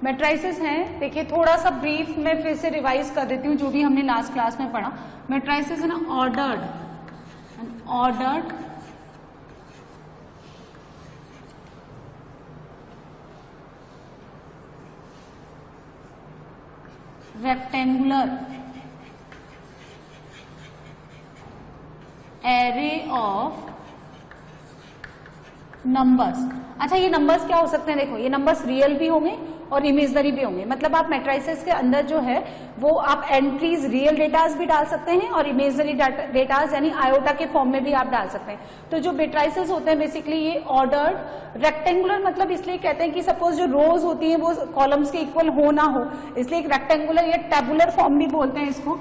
Matrices हैं, देखिए थोड़ा सा ब्रीफ में फिर से रिवाइज कर देती हूँ जो भी हमने लास्ट क्लास में पढ़ा। मैट्राइसेस है ना ordered rectangular array of numbers. अच्छा ये नंबर्स क्या हो सकते हैं, देखो ये नंबर्स रियल भी होंगे और इमेजनरी भी होंगे। मतलब आप मैट्राइसेस के अंदर जो है वो आप एंट्रीज रियल डेटास भी डाल सकते हैं और इमेजनरी डेटास यानी आयोटा के फॉर्म में भी आप डाल सकते हैं। तो जो मैट्राइसेस होते हैं बेसिकली ये ऑर्डर्ड रेक्टेंगुलर, मतलब इसलिए कहते हैं कि सपोज जो रोज होती हैं वो कॉलम्स के इक्वल हो ना हो, इसलिए एक रेक्टेंगुलर या टेबुलर फॉर्म भी बोलते हैं इसको,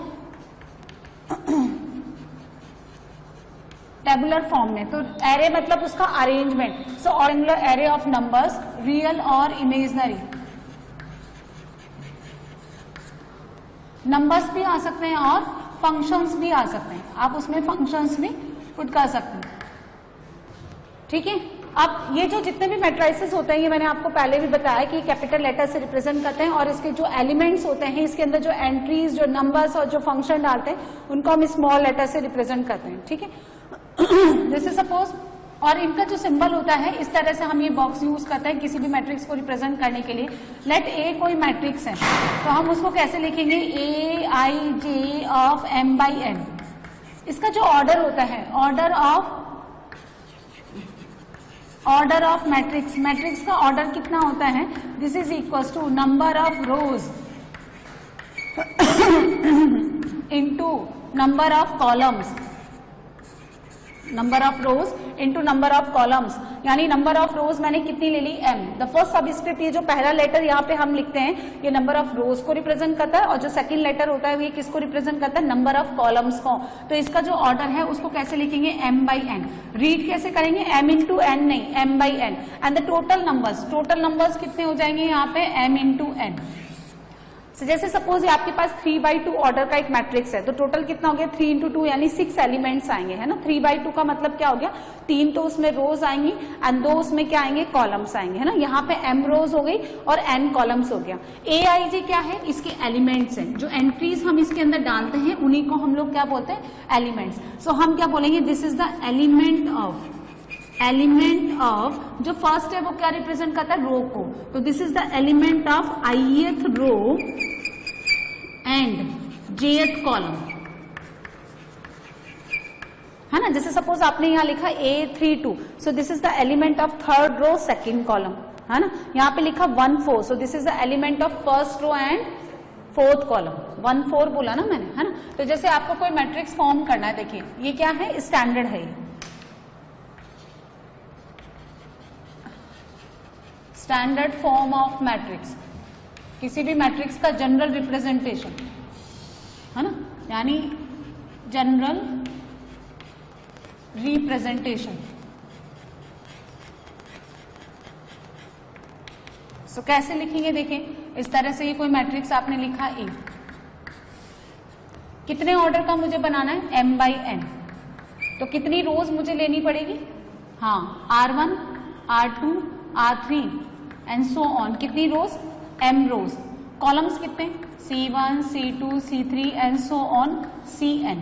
टेबुलर फॉर्म में। तो एरे मतलब उसका arrangement. So ordinal array of numbers real और इमेजनरी। नंबर्स भी आ सकते हैं और फंक्शंस भी आ सकते हैं, आप उसमें फंक्शंस भी पुट कर सकते हैं। ठीक है, अब ये जो जितने भी मैट्राइसेस होते हैं ये मैंने आपको पहले भी बताया कि कैपिटल लेटर से रिप्रेजेंट करते हैं और इसके जो एलिमेंट्स होते हैं इसके अंदर जो एंट्रीज, जो नंबर्स और जो फंक्शन डालते हैं उनको हम स्मॉल लेटर से रिप्रेजेंट करते हैं। ठीक है, जैसे सपोज, और इनका जो सिंबल होता है इस तरह से हम ये बॉक्स यूज करते हैं किसी भी मैट्रिक्स को रिप्रेजेंट करने के लिए। लेट ए कोई मैट्रिक्स है तो हम उसको कैसे लिखेंगे, A I J of M by N. इसका जो ऑर्डर होता है ऑर्डर ऑफ मैट्रिक्स का ऑर्डर कितना होता है, this is equal to number of rows into number of columns, number of rows into number of columns. यानी नंबर ऑफ रोज मैंने कितनी ले ली, m। द फर्स्ट सबस्क्रिप्ट, ये जो पहला लेटर यहाँ पे हम लिखते हैं ये नंबर ऑफ रोज को रिप्रेजेंट करता है और जो सेकंड लेटर होता है ये किसको रिप्रेजेंट करता है, नंबर ऑफ कॉलम्स को। तो इसका जो ऑर्डर है उसको कैसे लिखेंगे, m बाई n। रीड कैसे करेंगे, m इंटू n नहीं, m by n। And the total numbers कितने हो जाएंगे यहाँ पे, m इंटू n। जैसे सपोज ये आपके पास 3/2 ऑर्डर का एक मैट्रिक्स है तो टोटल कितना हो गया, 3 इंटू 2 यानी 6 एलिमेंट्स आएंगे, है ना। 3/2 का मतलब क्या हो गया, 3 तो उसमें रोज आएंगी एंड 2 उसमें क्या आएंगे, कॉलम्स आएंगे, है ना। यहाँ पे m रोज हो गई और n कॉलम्स हो गया। aij क्या है, इसके एलिमेंट्स हैं, जो एंट्रीज हम इसके अंदर डालते हैं उन्हीं को हम लोग क्या बोलते हैं, एलिमेंट्स। सो हम क्या बोलेंगे, this is the element of जो फर्स्ट है वो क्या रिप्रेजेंट करता है, रो को। तो this is the element of ith row and jth column, है ना। जैसे सपोज आपने यहाँ लिखा A32, so this is the element of third row second column, है ना। यहाँ पे लिखा 1-4, so this is the element of first row and fourth column. 1-4 बोला ना मैंने, है ना। तो जैसे आपको कोई मैट्रिक्स फॉर्म करना है, देखिए ये क्या है, स्टैंडर्ड है, स्टैंडर्ड फॉर्म ऑफ मैट्रिक्स, किसी भी मैट्रिक्स का जनरल रिप्रेजेंटेशन, है ना, यानी जनरल रिप्रेजेंटेशन। सो कैसे लिखेंगे, देखें इस तरह से ये कोई मैट्रिक्स आपने लिखा ए, कितने ऑर्डर का मुझे बनाना है, m बाई n। तो कितनी रोज मुझे लेनी पड़ेगी, हाँ R1 R2 R3 and so on. कितनी रोज, m रोज। कॉलम्स कितने, C1 C2 C3 and so on Cn।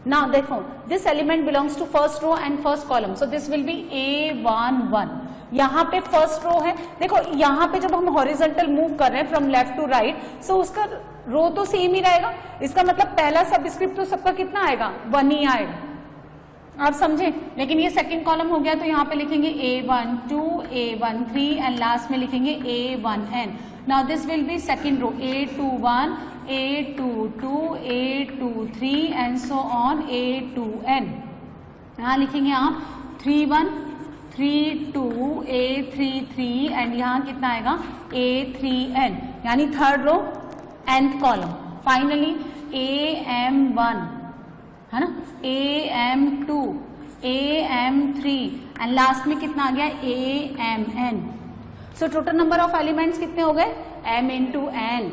Now देखो, this element belongs to first row and first column, so this will be A11। यहाँ पे फर्स्ट रो है, देखो यहाँ पे जब हम हॉरिजॉन्टल मूव कर रहे हैं फ्रॉम लेफ्ट टू राइट, सो उसका रो तो सेम ही रहेगा। इसका मतलब पहला सबस्क्रिप्ट तो सबका कितना आएगा, 1 ही आएगा, आप समझे। लेकिन ये सेकंड कॉलम हो गया तो यहाँ पे लिखेंगे A12 A13 एंड लास्ट में लिखेंगे A1n। Now this will be second row, A21 A22 A23 and so on A2n। यहाँ लिखेंगे आप 31 32 A33 एंड यहाँ कितना आएगा, A3n, यानी third row nth column. Finally AM1, है ना, AM2 AM3 एंड लास्ट में कितना आ गया, AMN। So total number of elements कितने हो गए, m इंटू n,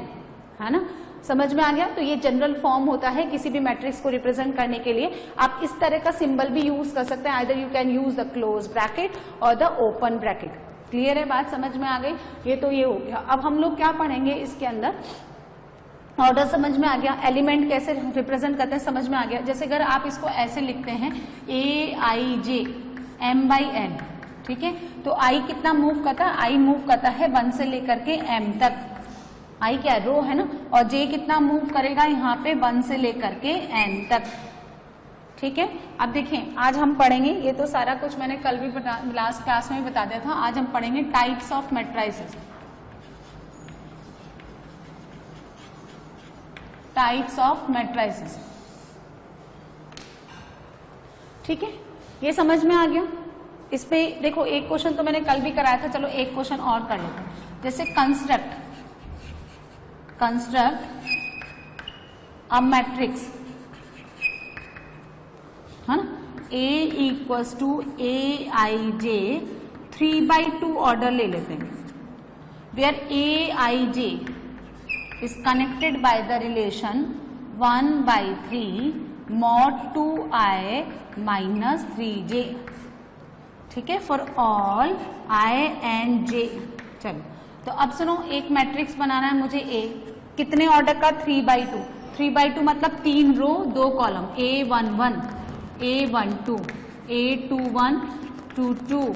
है ना। समझ में आ गया। तो ये जनरल फॉर्म होता है किसी भी मैट्रिक्स को रिप्रेजेंट करने के लिए। आप इस तरह का सिंबल भी यूज कर सकते हैं, either you can use the close bracket और द ओपन ब्रैकेट। क्लियर है, बात समझ में आ गई? ये तो ये हो गया। अब हम लोग क्या पढ़ेंगे इसके अंदर, ऑर्डर समझ में आ गया, एलिमेंट कैसे रिप्रेजेंट करते हैं समझ में आ गया। जैसे अगर आप इसको ऐसे लिखते हैं AIJ M/N, ठीक है, तो I कितना मूव करता है? I मूव करता है 1 से लेकर के M तक, I क्या रो है ना, और J कितना मूव करेगा यहाँ पे 1 से लेकर के N तक, ठीक है। अब देखें आज हम पढ़ेंगे, ये तो सारा कुछ मैंने कल भी लास्ट क्लास में बता दिया था, आज हम पढ़ेंगे types of matrices. Types of matrices, ठीक है, ये समझ में आ गया। इस पे देखो एक क्वेश्चन तो मैंने कल भी कराया था, चलो एक क्वेश्चन और कर लेते हैं। जैसे कंस्ट्रक्ट अ मैट्रिक्स, है ना, A equals to AIJ 3/2 order ले लेते हैं, where AIJ is connected by the relation 1/3 mod 2I minus 3J, ठीक है, for all I and J। चलो तो अब सुनो, एक मैट्रिक्स बनाना है मुझे A, कितने ऑर्डर का? 3/2। 3/2 मतलब 3 रो 2 column, A11 A12 A21 22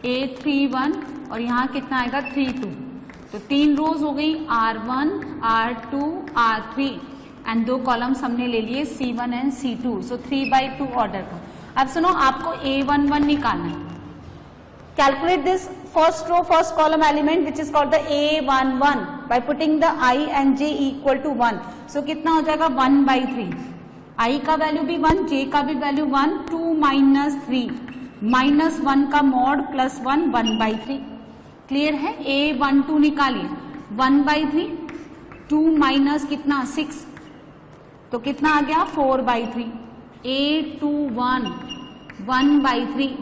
A31 और यहाँ कितना आएगा? 32। तो 3 रोज हो गई, R1 R2 R3 and 2 columns हमने ले लिए C1 and C2, so 3/2 order का। अब सुनो, आपको A11 निकालना है। Calculate this first row first column element which is called the A11 by putting the I and J equal to 1। So कितना हो जाएगा? 1/3। I का वैल्यू भी 1, J का भी वैल्यू 1, 2 माइनस 3 माइनस 1 का मॉड प्लस 1 1/3। क्लियर है? A12 निकालिए, 1/3 2 माइनस कितना? 6, तो कितना आ गया? 4/3। A21 1/3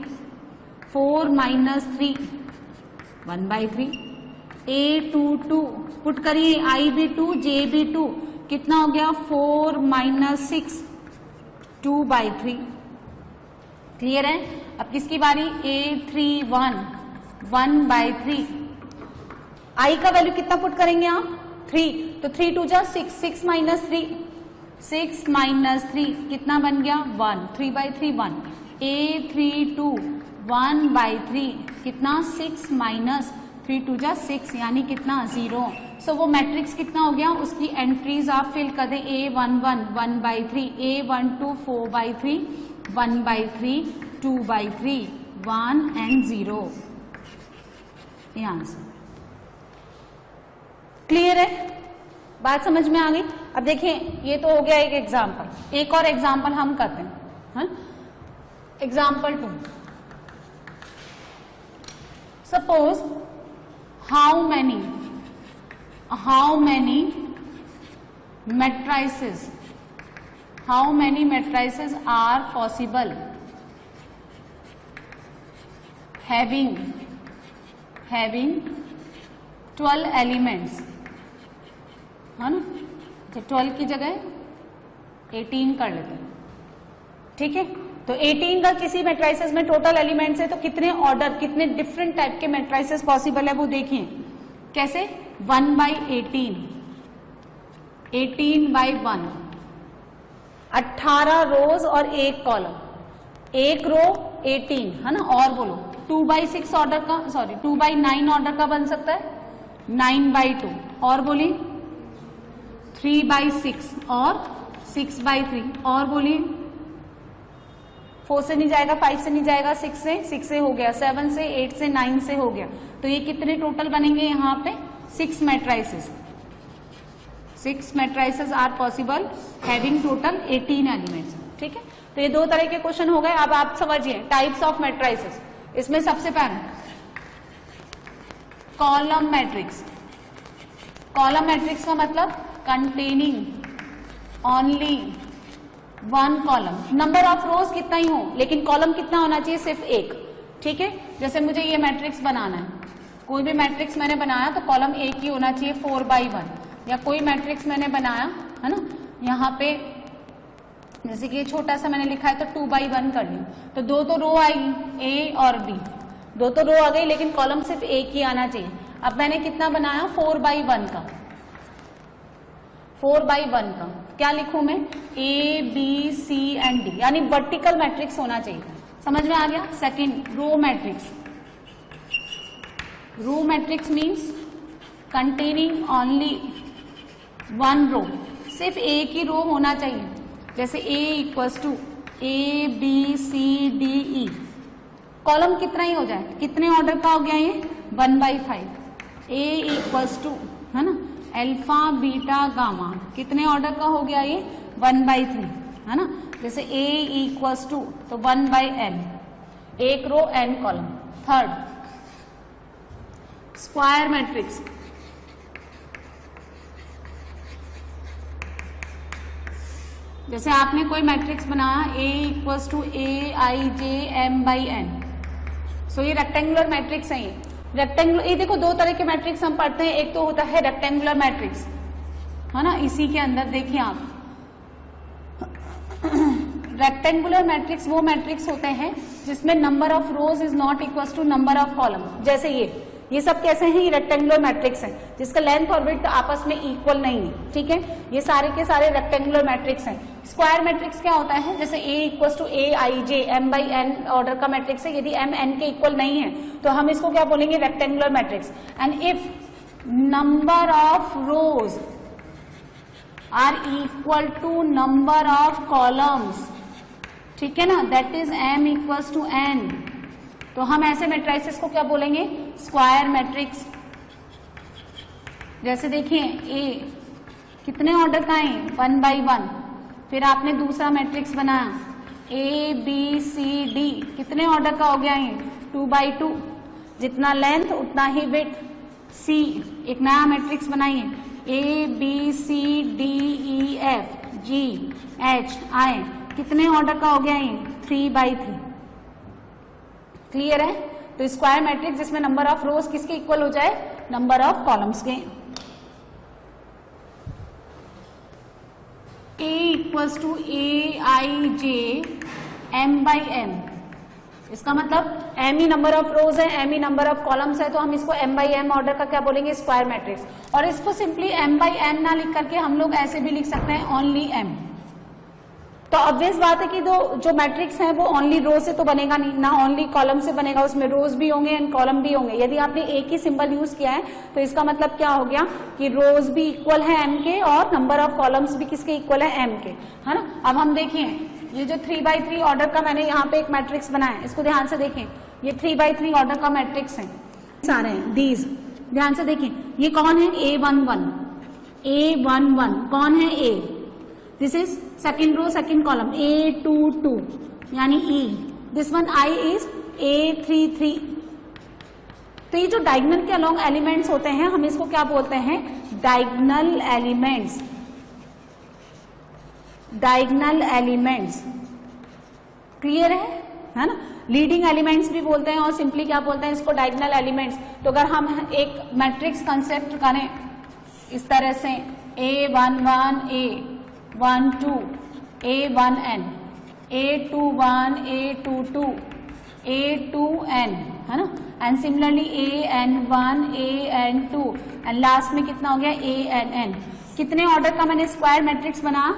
4 minus 3 1/3। A22 पुट करिए, I भी 2 J भी 2, कितना हो गया? 4 माइनस 6 2/3। क्लियर है? अब किसकी बारी? A31 1/3। I का वैल्यू कितना पुट करेंगे आप? 3, तो 3 2 जा 6, 6 माइनस 3 6 माइनस 3 कितना बन गया? 1, 3/3 1। A32 1/3 कितना? 6 माइनस 3 2 जा 6 यानी कितना? 0। सो वो मैट्रिक्स कितना हो गया? उसकी एंट्रीज आप फिल कर दें, A11 1/3 A12 4/3 1/3 2/3 1 एंड 0। ये आंसर। क्लियर है? बात समझ में आ गई? अब देखें, ये तो हो गया एक एग्जाम्पल, एक और एग्जाम्पल हम करते हैं। Example 2, suppose how many matrices are possible having 12 elements, है ना, तो 12 की जगह 18 कर लेते हैं, ठीक है। तो 18 का किसी मैट्रिसेस में टोटल एलिमेंट्स है, तो कितने ऑर्डर, कितने डिफरेंट टाइप के मैट्रिसेस पॉसिबल है वो देखिए कैसे। 1/18 18/1 18 रोज और 1 कॉलम, 1 रो 18, है ना। और बोलो 2/6 ऑर्डर का, सॉरी 2/9 ऑर्डर का बन सकता है, 9/2। और बोलिए 3/6 और 6/3। और बोलिए 4 से नहीं जाएगा, 5 से नहीं जाएगा, 6 से हो गया, 7 से 8 से 9 से हो गया। तो ये कितने टोटल बनेंगे यहाँ पे? 6 matrices. 6 matrices are possible having total 18 elements, ठीक है। तो ये 2 तरह के क्वेश्चन हो गए। अब आप समझिए टाइप्स ऑफ मैट्रिसेस। इसमें सबसे पहले कॉलम मैट्रिक्स। कॉलम मैट्रिक्स का मतलब containing only 1 column, number of रोज कितना ही हो, लेकिन कॉलम कितना होना चाहिए? सिर्फ 1, ठीक है। जैसे मुझे ये मैट्रिक्स बनाना है, कोई भी मैट्रिक्स मैंने बनाया तो कॉलम 1 ही होना चाहिए 4/1। या कोई मैट्रिक्स मैंने बनाया, है ना, यहाँ पे जैसे कि ये छोटा सा मैंने लिखा है तो 2/1 कर ली, तो 2 तो रो आएगी, A और B, दो तो रो आ गई, लेकिन कॉलम सिर्फ एक ही आना चाहिए। अब मैंने कितना बनाया 4x1 का, 4x1 का क्या लिखूं मैं, A B C and D, यानी वर्टिकल मैट्रिक्स होना चाहिए। समझ में आ गया। Second row matrix, row matrix means containing only one row, सिर्फ एक ही रो होना चाहिए। जैसे A equals to A B C D E, column कितना ही हो जाए, कितने ऑर्डर का हो गया ये 1/5। A इक्वल्स टू है ना अल्फा बीटा गामा, कितने ऑर्डर का हो गया ये 1/3 है ना। जैसे A इक्वल्स टू तो 1/n, एक रो n column. Third square matrix, जैसे आपने कोई मैट्रिक्स बनाया A इक्वल्स टू AIJM/n, सो ये रेक्टेंगुलर मैट्रिक्स है। ये रेक्टेंगुलर, ये देखो दो तरह के मैट्रिक्स हम पढ़ते हैं, एक तो होता है रेक्टेंगुलर मैट्रिक्स है ना, इसी के अंदर देखिए आप रेक्टेंगुलर मैट्रिक्स वो मैट्रिक्स होते हैं जिसमें number of rows is not equal to number of column. जैसे ये सब कैसे हैं, ये रेक्टेंगुलर मैट्रिक्स हैं जिसका लेंथ और विड्थ आपस में इक्वल नहीं है, ठीक है। ये सारे के सारे रेक्टेंगुलर मैट्रिक्स हैं। स्क्वायर मैट्रिक्स क्या होता है, जैसे A equal to AIJ M/n order का मैट्रिक्स है, यदि M n के इक्वल नहीं है तो हम इसको क्या बोलेंगे, rectangular matrix. And if number of rows are equal to number of columns, ठीक है ना, that is M equals to n, तो हम ऐसे मैट्रिसेस को क्या बोलेंगे, स्क्वायर मैट्रिक्स। जैसे देखिए A कितने ऑर्डर का है 1/1, फिर आपने दूसरा मैट्रिक्स बनाया A B C D, कितने ऑर्डर का हो गया है 2/2, जितना लेंथ उतना ही विड्थ। C एक नया मैट्रिक्स बनाइए A B C D E F G H I, कितने ऑर्डर का हो गया है 3/3। क्लियर है। तो स्क्वायर मैट्रिक्स जिसमें नंबर ऑफ रोज किसके इक्वल हो जाए, नंबर ऑफ कॉलम्स के। A equals to AIJ M/n, इसका मतलब m ही नंबर ऑफ रोज है, m ही नंबर ऑफ कॉलम्स है, तो हम इसको M/m ऑर्डर का क्या बोलेंगे, स्क्वायर मैट्रिक्स। और इसको सिंपली M/n ना लिख करके हम लोग ऐसे भी लिख सकते हैं ओनली m। तो ऑब्वियस बात है कि जो मैट्रिक्स है वो ओनली रो से तो बनेगा नहीं ना, ओनली कॉलम से बनेगा, उसमें रोज भी होंगे एंड कॉलम भी होंगे। यदि आपने एक ही सिंबल यूज किया है तो इसका मतलब क्या हो गया कि रोज भी इक्वल है m के और नंबर ऑफ कॉलम्स भी किसके इक्वल है, m के, है ना। अब हम देखिए ये जो 3/3 ऑर्डर का मैंने यहाँ पे एक मैट्रिक्स बनाया है, इसको ध्यान से देखें, ये 3/3 ऑर्डर का मैट्रिक्स है सारे हैं दीज, ध्यान से देखें। ये कौन है A11, A11 कौन है A, this is second row second column A22 यानी E, this one I is A33। तो ये जो डायगोनल के अलोंग एलिमेंट्स होते हैं हम इसको क्या बोलते हैं, diagonal elements, diagonal elements. Clear है ना। लीडिंग एलिमेंट्स भी बोलते हैं और सिंपली क्या बोलते हैं इसको, डायगोनल एलिमेंट्स। तो अगर हम एक मैट्रिक्स कंसेप्ट करें इस तरह से A11 A12 A1n A21 A22 A2n, है ना, and similarly AN1 AN2 and last में कितना हो गया ANn। कितने ऑर्डर का मैंने स्क्वायर मैट्रिक्स बना,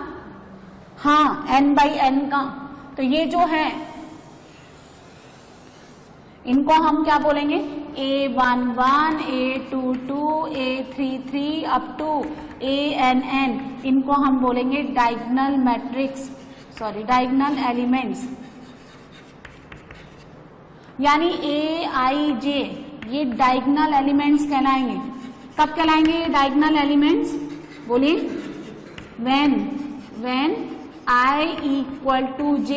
हाँ n/n का। तो ये जो है इनको हम क्या बोलेंगे, A11 A22 A33 up to ANn, इनको हम बोलेंगे diagonal matrix, sorry diagonal elements. यानी AIJ ये डायगोनल एलिमेंट्स कहलाएंगे। कब कहलाएंगे ये डायगोनल एलिमेंट्स, बोलिए, when I equal to J,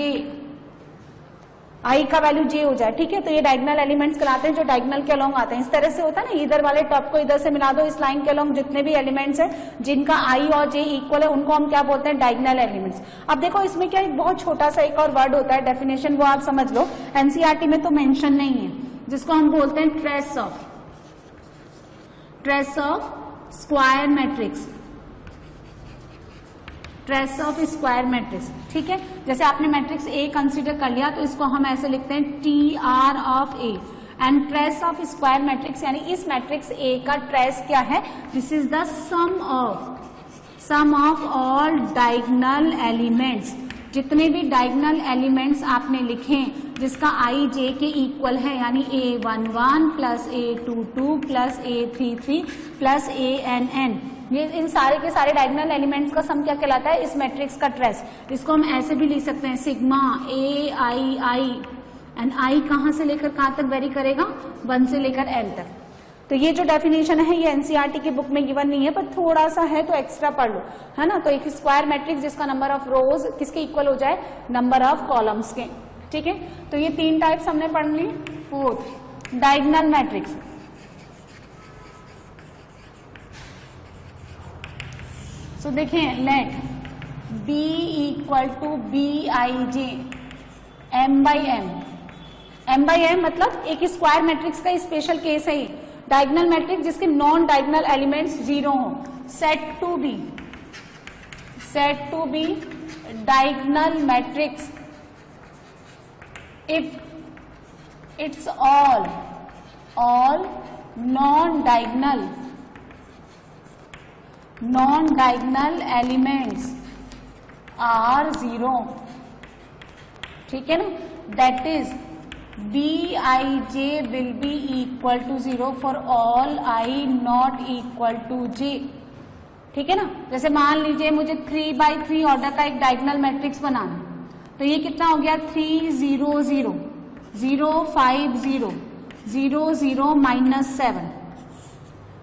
I का वैल्यू J हो जाए, ठीक है। तो ये डायगोनल एलिमेंट्स कहलाते हैं जो डायगोनल के अलोंग आते हैं। इस तरह से होता है ना, इधर वाले टॉप को इधर से मिला दो, इस लाइन के अलोंग जितने भी एलिमेंट्स हैं जिनका I और J इक्वल है उनको हम क्या बोलते हैं, डायगोनल एलिमेंट्स। अब देखो इसमें क्या एक बहुत छोटा सा एक और वर्ड होता है, डेफिनेशन वो आप समझ लो, एनसीईआरटी में तो मेंशन नहीं है, जिसको हम बोलते हैं trace of square matrix, trace of square matrix, ठीक है। जैसे आपने मैट्रिक्स A कंसीडर कर लिया तो इसको हम ऐसे लिखते हैं TR of A and trace of square matrix यानी इस मैट्रिक्स ए का ट्रेस क्या है, this is the sum of all diagonal elements, जितने भी डायगोनल एलिमेंट्स आपने लिखे जिसका आई जे के इक्वल है, यानी A11 plus A22 plus A33 plus ANN, ये इन सारे के सारे डायगोनल एलिमेंट्स का सम क्या कहलाता है, इस मैट्रिक्स का ट्रेस। इसको हम ऐसे भी लिख सकते हैं सिग्मा AI एंड आई कहां से लेकर कहां तक वेरी करेगा, 1 से लेकर n तक। तो ये जो डेफिनेशन है ये एनसीईआरटी की बुक में गिवन नहीं है, पर थोड़ा सा है तो एक्स्ट्रा पढ़ लो, है ना। तो एक स्क्वायर मैट्रिक्स जिसका नंबर ऑफ रोज किसके इक्वल हो जाए, नंबर ऑफ कॉलम्स के, ठीक है। तो ये 3 टाइप्स हमने पढ़ ली। Fourth, diagonal matrix. सो देखिए, let B equal to BIJ M/M मतलब एक स्क्वायर मैट्रिक्स का स्पेशल केस है ये, डायगोनल मैट्रिक्स जिसके नॉन डायगोनल एलिमेंट्स 0 हो। Said to be diagonal matrix if it's all non diagonal elements are 0, ठीक है ना। That is Bij will be equal to 0 for all I not equal to j, ठीक है ना। जैसे मान लीजिए मुझे 3/3 ऑर्डर का एक डायगोनल मैट्रिक्स बनाना, तो ये कितना हो गया, 3 0 0 0 5 0 0 0 -7।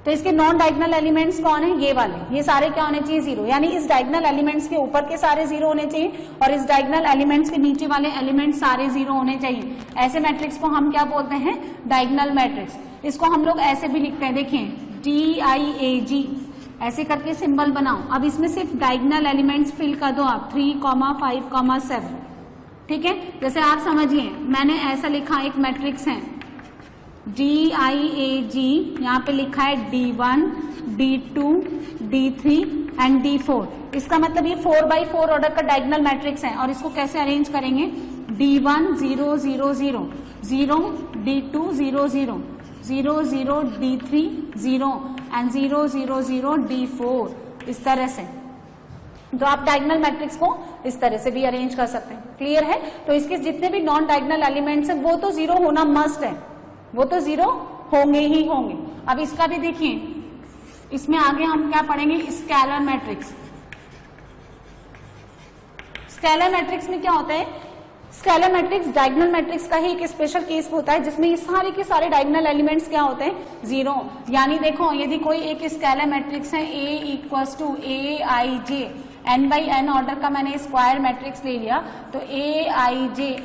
तो इसके नॉन डायगोनल एलिमेंट्स कौन है, ये वाले, ये सारे क्या होने चाहिए, 0, यानी इस डायगोनल एलिमेंट्स के ऊपर के सारे 0 होने चाहिए और इस डायगोनल एलिमेंट्स के नीचे वाले एलिमेंट्स सारे 0 होने चाहिए। ऐसे मैट्रिक्स को हम क्या बोलते हैं, डायगोनल मैट्रिक्स। इसको हम लोग ऐसे भी लिखते हैं, देखिए DIAG ऐसे करके सिंबल बनाओ। अब इसमें सिर्फ डायगोनल एलिमेंट्स फिल कर दो आप, 3, 5, 7, ठीक है। जैसे आप समझिए, मैंने ऐसा लिखा, एक मैट्रिक्स है DIAG, यहाँ पे लिखा है D1, D2, D3 and D4। इसका मतलब ये 4/4 ऑर्डर का डायगोनल मैट्रिक्स है। और इसको कैसे अरेंज करेंगे, D1 0 0 0 0, D2 0 0 0 0, D3 0 and 0 0 0 D4, इस तरह से। तो आप डायगोनल मैट्रिक्स को इस तरह से भी अरेंज कर सकते हैं। क्लियर है। तो इसके जितने भी नॉन डायगोनल एलिमेंट्स हैं वो तो 0 होना मस्ट है, वो तो 0 होंगे ही होंगे। अब इसका भी देखिए, इसमें आगे हम क्या पढ़ेंगे, स्केलर मैट्रिक्स। स्केलर मैट्रिक्स में क्या होता है, स्केलर मैट्रिक्स डायगोनल मैट्रिक्स का ही एक स्पेशल केस होता है जिसमें ये सारे के सारे डायगोनल एलिमेंट्स क्या होते हैं, 0। यानी देखो, यदि कोई एक स्केलर मैट्रिक्स है A equals to AIJ, n/n order का मैंने स्क्वायर मैट्रिक्स ले लिया, तो AIJ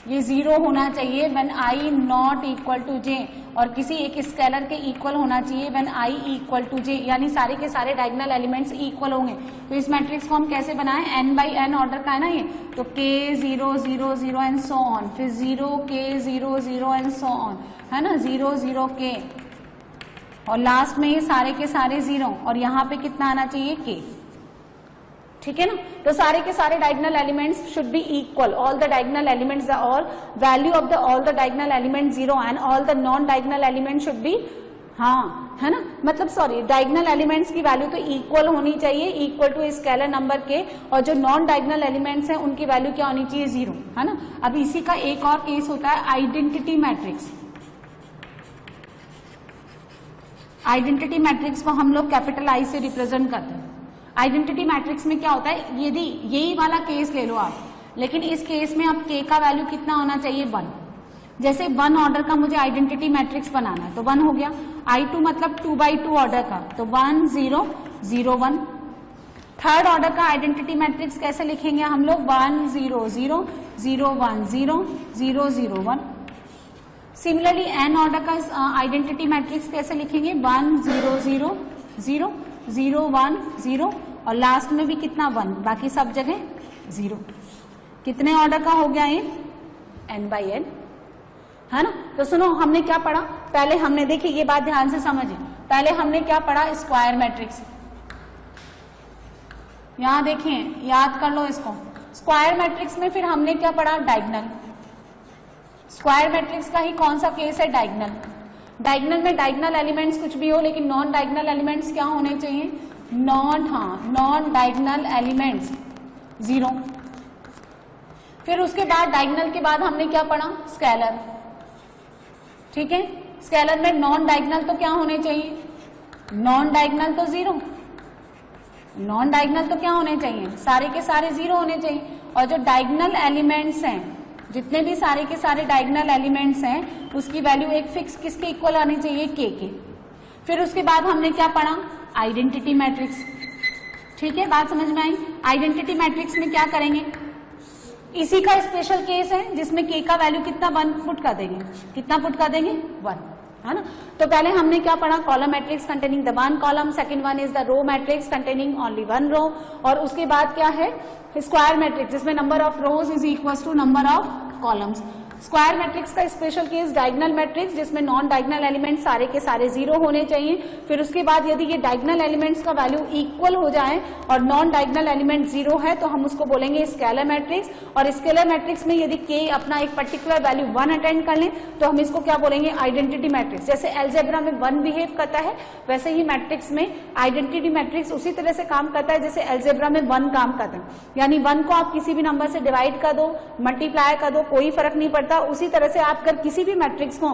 ये 0 होना चाहिए when I not equal to j, और किसी एक स्केलर के इक्वल होना चाहिए when I equal to j, यानी सारे के सारे डायगोनल एलिमेंट्स इक्वल होंगे। तो इस मैट्रिक्स को हम कैसे बनाएं, n/n ऑर्डर का है ना ये, तो k 0 0 0 एंड सो ऑन, फिर 0 k 0 0 एंड सो ऑन, है ना, 0 0 k, और लास्ट में ये सारे के सारे 0, और यहाँ पे कितना आना चाहिए, k, ठीक है ना। तो सारे के सारे diagonal elements should be equal, all the diagonal elements all value of the all the diagonal element 0 and all the non diagonal element should be, हाँ, है ना, मतलब सॉरी, डायगोनल एलिमेंट्स की वैल्यू तो इक्वल होनी चाहिए, इक्वल टू स्केलर नंबर के, और जो नॉन डायगोनल एलिमेंट्स हैं उनकी वैल्यू क्या होनी चाहिए, 0, है ना। अब इसी का एक और केस होता है आइडेंटिटी मैट्रिक्स। आइडेंटिटी मैट्रिक्स को हम लोग कैपिटल I से रिप्रेजेंट करते हैं। आइडेंटिटी मैट्रिक्स में क्या होता है, यदि यही वाला केस ले लो आप, लेकिन इस केस में अब k का वैल्यू कितना होना चाहिए, 1। जैसे 1 ऑर्डर का मुझे आइडेंटिटी मैट्रिक्स बनाना है, तो 1 हो गया। I2 मतलब 2/2 ऑर्डर का, तो 1 0 0 1। थर्ड ऑर्डर का आइडेंटिटी मैट्रिक्स कैसे लिखेंगे हम लोग, 1 0 0 0 1 0 0 0 1। सिमिलरली n ऑर्डर का आइडेंटिटी मैट्रिक्स कैसे लिखेंगे, 1 0 0 0 0 1 0, और लास्ट में भी कितना, 1, बाकी सब जगह 0। कितने ऑर्डर का हो गया ये, n/n, है ना। तो सुनो, हमने क्या पढ़ा, पहले हमने, देखिए ये बात ध्यान से समझिए, पहले हमने क्या पढ़ा, स्क्वायर मैट्रिक्स। यहां देखिए, याद कर लो इसको, स्क्वायर मैट्रिक्स में फिर हमने क्या पढ़ा, डायगोनल। स्क्वायर मैट्रिक्स का ही कौन सा केस है? डायगोनल। डायगोनल में डायगोनल एलिमेंट्स कुछ भी हो, लेकिन नॉन डायगोनल एलिमेंट्स क्या होने चाहिए? Non diagonal elements 0। फिर उसके बाद डायगोनल के बाद हमने क्या पढ़ा? स्केलर। ठीक है, स्केलर में नॉन डायगोनल तो क्या होने चाहिए? नॉन डायगोनल तो 0। नॉन डायगोनल तो क्या होने चाहिए? सारे के सारे 0 होने चाहिए। और जो डायगोनल एलिमेंट्स हैं, जितने भी सारे के सारे डायगोनल एलिमेंट्स हैं, उसकी वैल्यू एक फिक्स किसके इक्वल आनी चाहिए? k के। फिर उसके बाद हमने क्या पढ़ा? Identity matrix. ठीक है, बात समझ में आई? आइडेंटिटी मैट्रिक्स में क्या करेंगे? इसी का स्पेशल केस है जिसमें k का वैल्यू कितना 1 पुट कर देंगे। कितना पुट कर देंगे? 1, है ना। तो पहले हमने क्या पढ़ा? Column matrix containing the 1 column, second one is the row matrix containing only 1 row, और उसके बाद क्या है? स्क्वायर मैट्रिक्स जिसमें number of rows is equal to number of columns. Square matrix का स्पेशल केस डायगोनल मैट्रिक्स जिसमें non diagonal element सारे के सारे 0 होने चाहिए। फिर उसके बाद यदि ये डायगोनल एलिमेंट्स का वैल्यू इक्वल हो जाए और नॉन डायगोनल एलिमेंट 0 है तो हम उसको बोलेंगे स्केलर मैट्रिक्स। और स्केलर मैट्रिक्स में यदि k अपना एक पर्टिकुलर वैल्यू 1 अटेंड कर ले तो हम इसको क्या बोलेंगे? Identity matrix. जैसे एल्जेब्रा में 1 बिहेव करता है वैसे ही मैट्रिक्स में आइडेंटिटी मैट्रिक्स उसी तरह से काम करता है जैसे एल्जेब्रा में 1 काम करता है। यानी 1 को आप किसी भी नंबर से डिवाइड कर दो, मल्टीप्लाई कर दो, कोई फर्क नहीं पड़ता। उसी तरह से आप अगर किसी भी मैट्रिक्स को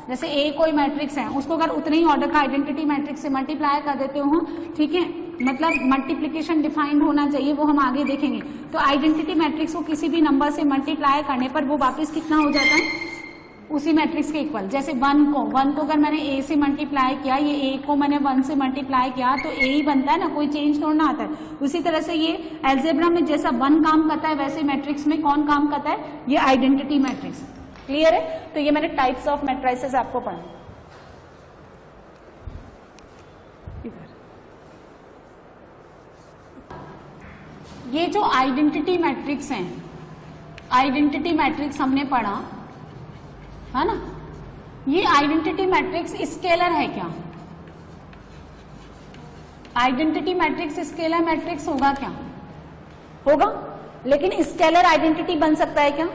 जैसे ए कोई मैट्रिक्स है उसको अगर उतने ही ऑर्डर का आइडेंटिटी मैट्रिक्स से मल्टीप्लाई कर देते हो, ठीक है, मतलब मल्टीप्लिकेशन डिफाइंड होना चाहिए, वो हम आगे देखेंगे। तो आइडेंटिटी मैट्रिक्स को किसी भी नंबर से मल्टीप्लाई करने पर वो वापस कितना हो जाता है? उसी मैट्रिक्स के इक्वल। जैसे 1 को अगर मैंने a से मल्टीप्लाई किया, ये a को मैंने 1 से मल्टीप्लाई किया तो a ही बनता है ना, कोई चेंज थोड़ा ना आता है। उसी तरह से ये एल्जेब्रा में जैसा 1 काम करता है वैसे मैट्रिक्स में कौन काम करता है? ये आइडेंटिटी मैट्रिक्स। क्लियर है? तो ये मैंने टाइप्स ऑफ मैट्रिसेस आपको पढ़ा। ये जो आइडेंटिटी मैट्रिक्स हैं, आइडेंटिटी मैट्रिक्स हमने पढ़ा है ना। ये आइडेंटिटी मैट्रिक्स स्केलर है क्या? आइडेंटिटी मैट्रिक्स स्केलर मैट्रिक्स होगा क्या? होगा। लेकिन स्केलर आइडेंटिटी बन सकता है क्या?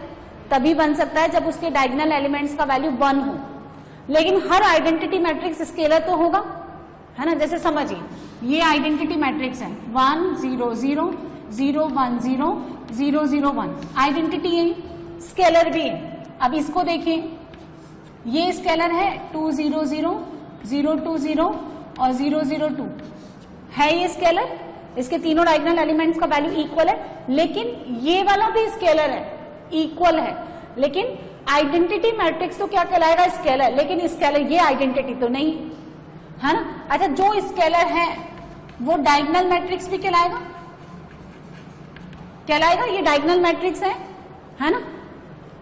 तभी बन सकता है जब उसके डायगोनल एलिमेंट्स का वैल्यू 1 हो। लेकिन हर आइडेंटिटी मैट्रिक्स स्केलर तो होगा, है ना। जैसे समझिए ये आइडेंटिटी मैट्रिक्स है 1 0 0 0 1 0 0 0 1, आइडेंटिटी है, स्केलर भी है। अब इसको देखिए, ये स्केलर है 2 0 0 0 2 0 और 0 0 2 है ये स्केलर। इसके तीनों डायगोनल एलिमेंट्स का वैल्यू इक्वल है। लेकिन ये वाला भी स्केलर है, इक्वल है। लेकिन आइडेंटिटी मैट्रिक्स तो क्या कहलाएगा? स्केलर। लेकिन स्केलर ये आइडेंटिटी तो नहीं, है ना। अच्छा, जो स्केलर है वो डायगोनल मैट्रिक्स भी कहलाएगा, ये डायगोनल मैट्रिक्स है ना।